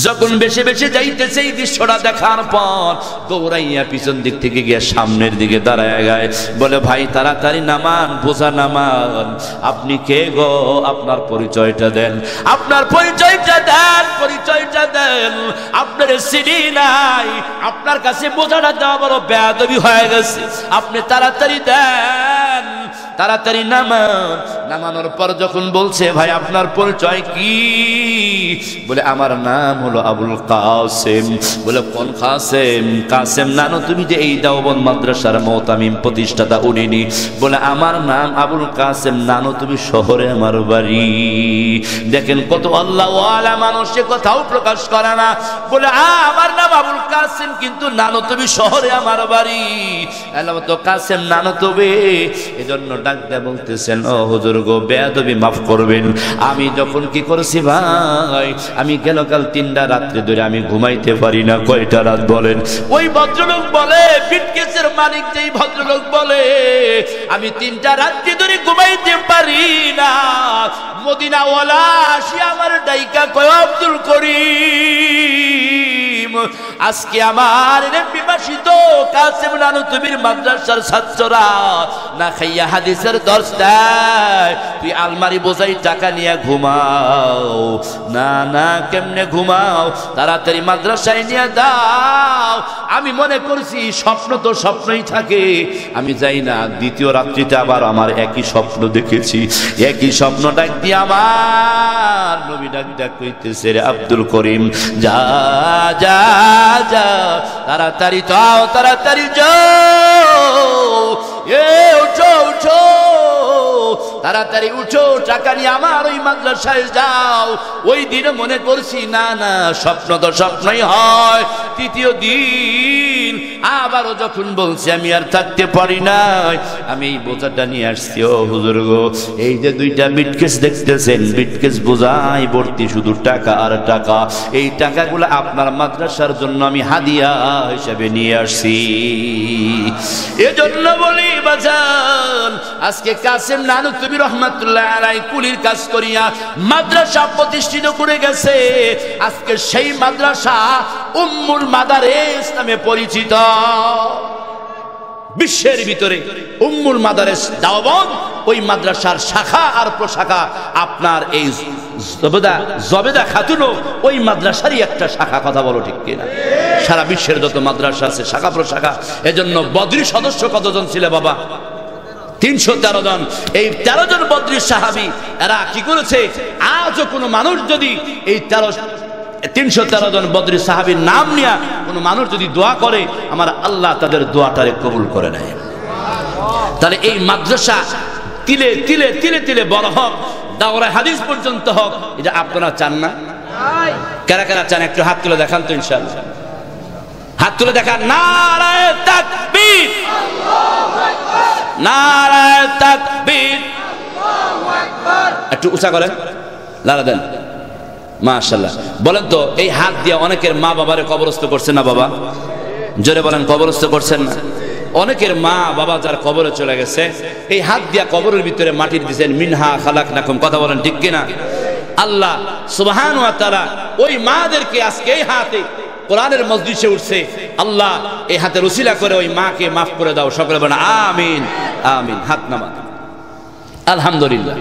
যখন বেশে বেশে যাইতেছে, এই দৃশ্যটা দেখার পর দৌড়াইয়া পিছন দিক থেকে গিয়ে সামনের দিকে দাঁড়ায় গায়। বলে ভাই তাড়াতাড়ি নামান, বোঝা নামান। আপনি কে গো? আপনার পরিচয়টা দেন, আপনার পরিচয়টা দেন, পরিচয়টা দেন। আপনার চিনি নাই, আপনার কাছে বোঝাটা দেওয়া বড় বেয়াদবি হয়ে গেছে, আপনি তাড়াতাড়ি দেন। তাড়াতাড়ি নামান। নামানোর পর যখন বলছে ভাই আপনার পরিচয় কি, বলে আমার নাম হলো আবুল কাসেম। বলে কোন কাসেম? কাসেম নানো তুমি যে এই দেওবন্দ মাদ্রাসার মুতামিম প্রতিষ্ঠাতা উনিনি। বলে আমার নাম আবুল কাসেম নানো তুমি শহরে আমার বাড়ি। দেখেন কত আল্লাহ ওয়ালা মানুষ, সে কথাও প্রকাশ করে না। বলে আমার নাম আবুল কাসেম কিন্তু নানো তুমি শহরে আমার বাড়ি। আল্লাহ তো কাসেম নানো তবে, এজন্য ডাক দেয়া বলতেছেন ও হুজুর গো বেয়াদবি মাফ করবেন। আমি যখন কি করেছি ভাই, আমি গেল কাল 3টা রাত্রি ধরে আমি ঘুমাইতে পারি না। কয়টা রাত বলেন? ওই ভদ্রলোক বলে, বিটকেসের মালিক যেই ভদ্রলোক বলে আমি 3টা রাত্রি ধরে ঘুমাইতে পারি না। মদিনাওয়ালা আসি আমার ডাইকা কয় আব্দুল করিম, আজকে আমার বিভাষিত কাসেম নানুতুবির মাদ্রাসার ছাত্ররা না খাইয়া হাদিসের দর্শ দেয়, তুই আলমারি বোঝাই টাকা নিয়ে ঘুমাও। না না কেমনে ঘুমাও, তাড়াতাড়ি মাদ্রাসায় নিয়ে দাও। আমি মনে করছি স্বপ্ন তো স্বপ্নই থাকে, আমি যাই না। দ্বিতীয় রাত্রিতে আবার আমার একই স্বপ্ন দেখেছি। একই স্বপ্ন ডাক দিয়ে আমার নবী ডাক কইতেছে রে আব্দুল করিম যা যা যা, তাড়াতাড়ি যাও, তাড়াতাড়ি যাও, এ উঠো উঠো, তাড়াতাড়ি উঠো, টাকা নিয়ে আমার ওই মাদ্রাসায় যাও। ওই দিনে মনে করছি না না স্বপ্ন তো স্বপ্নই হয়। তৃতীয় দিন আবারও যখন বলছি আমি আর থাকতে পারি নাই, আমি এই বোঝাটা নিয়ে আসছি। ও হুজুর গো, এই যে 2টা বিটকেস দেখতেছেন, বিটকেস বোঝাই ভর্তি শুধু টাকা আর টাকা। এই টাকাগুলো আপনার মাদ্রাসার জন্য আমি হাদিয়া হিসেবে নিয়ে আসছি। এজন্য বলি বাজান, আজকে কাসেম নানুতুবি রহমাতুল্লাহ আলাইহি কুলির কাজ করিয়া মাদ্রাসা প্রতিষ্ঠিত করে গেছে। আজকে সেই মাদ্রাসা উম্মুল মাদারিস নামে পরিচিত। বিশ্বের ভিতরে উম্মুল মাদারিস দেওবন্দ, ওই মাদ্রাসার শাখা আর প্রশাখা আপনার এই জবেদা খাতুনও ওই মাদ্রাসারই একটা শাখা। কথা বলো ঠিক কিনা? সারা বিশ্বের যত মাদ্রাসা আছে শাখা প্রশাখা। এজন্য বদরি সদস্য কতজন ছিল বাবা? 313 জন। এই 13 জন বদরি সাহাবী, এরা কি করেছে? আজও কোনো মানুষ যদি এই 313 জন বদরি সাহাবীর নাম নিয়ে কোনো মানুষ যদি দোয়া করে, আমার আল্লাহ তাদের দোয়াটারে কবুল করে নেয়। তাহলে এই মাদ্রাসা তিলে তিলে তিলে তিলে বড় হোক, দাওরা হাদিস পর্যন্ত হোক, এটা আপনারা চান না? কারা কারা চান একটু হাত তুলে দেখান তো ইনশাআল্লাহ। হাত তুলে দেখান। নারায়ে তাকবীর, আল্লাহু আকবার, নারায়ে তাকবীর, আল্লাহু আকবার। একটু উঁচা করেন, লারা দেন। মাশাআল্লাহ। বলেন তো এই হাত দিয়ে অনেকের মা বাবারে কবরস্থ করছেন না বাবা? জোরে বলেন, কবরস্থ করছেন না? অনেকের মা বাবা যার কবরে চলে গেছে, এই হাত দিয়া কবরের ভিতরে মাটি দিয়েছেন। মিনহা খালাকনাকুম। কথা বলেন ঠিক কিনা? আল্লাহ সুবহানাহু ওয়া তাআলা ওই মাদেরকে আজকে এই হাতে কোরআনের মজলিসে উঠছে, আল্লাহ এই হাতের উসিলা করে ওই মাকে মাফ করে দাও। সকলে বলেন আমিন আমিন। হাত নামান। আলহামদুলিল্লাহ।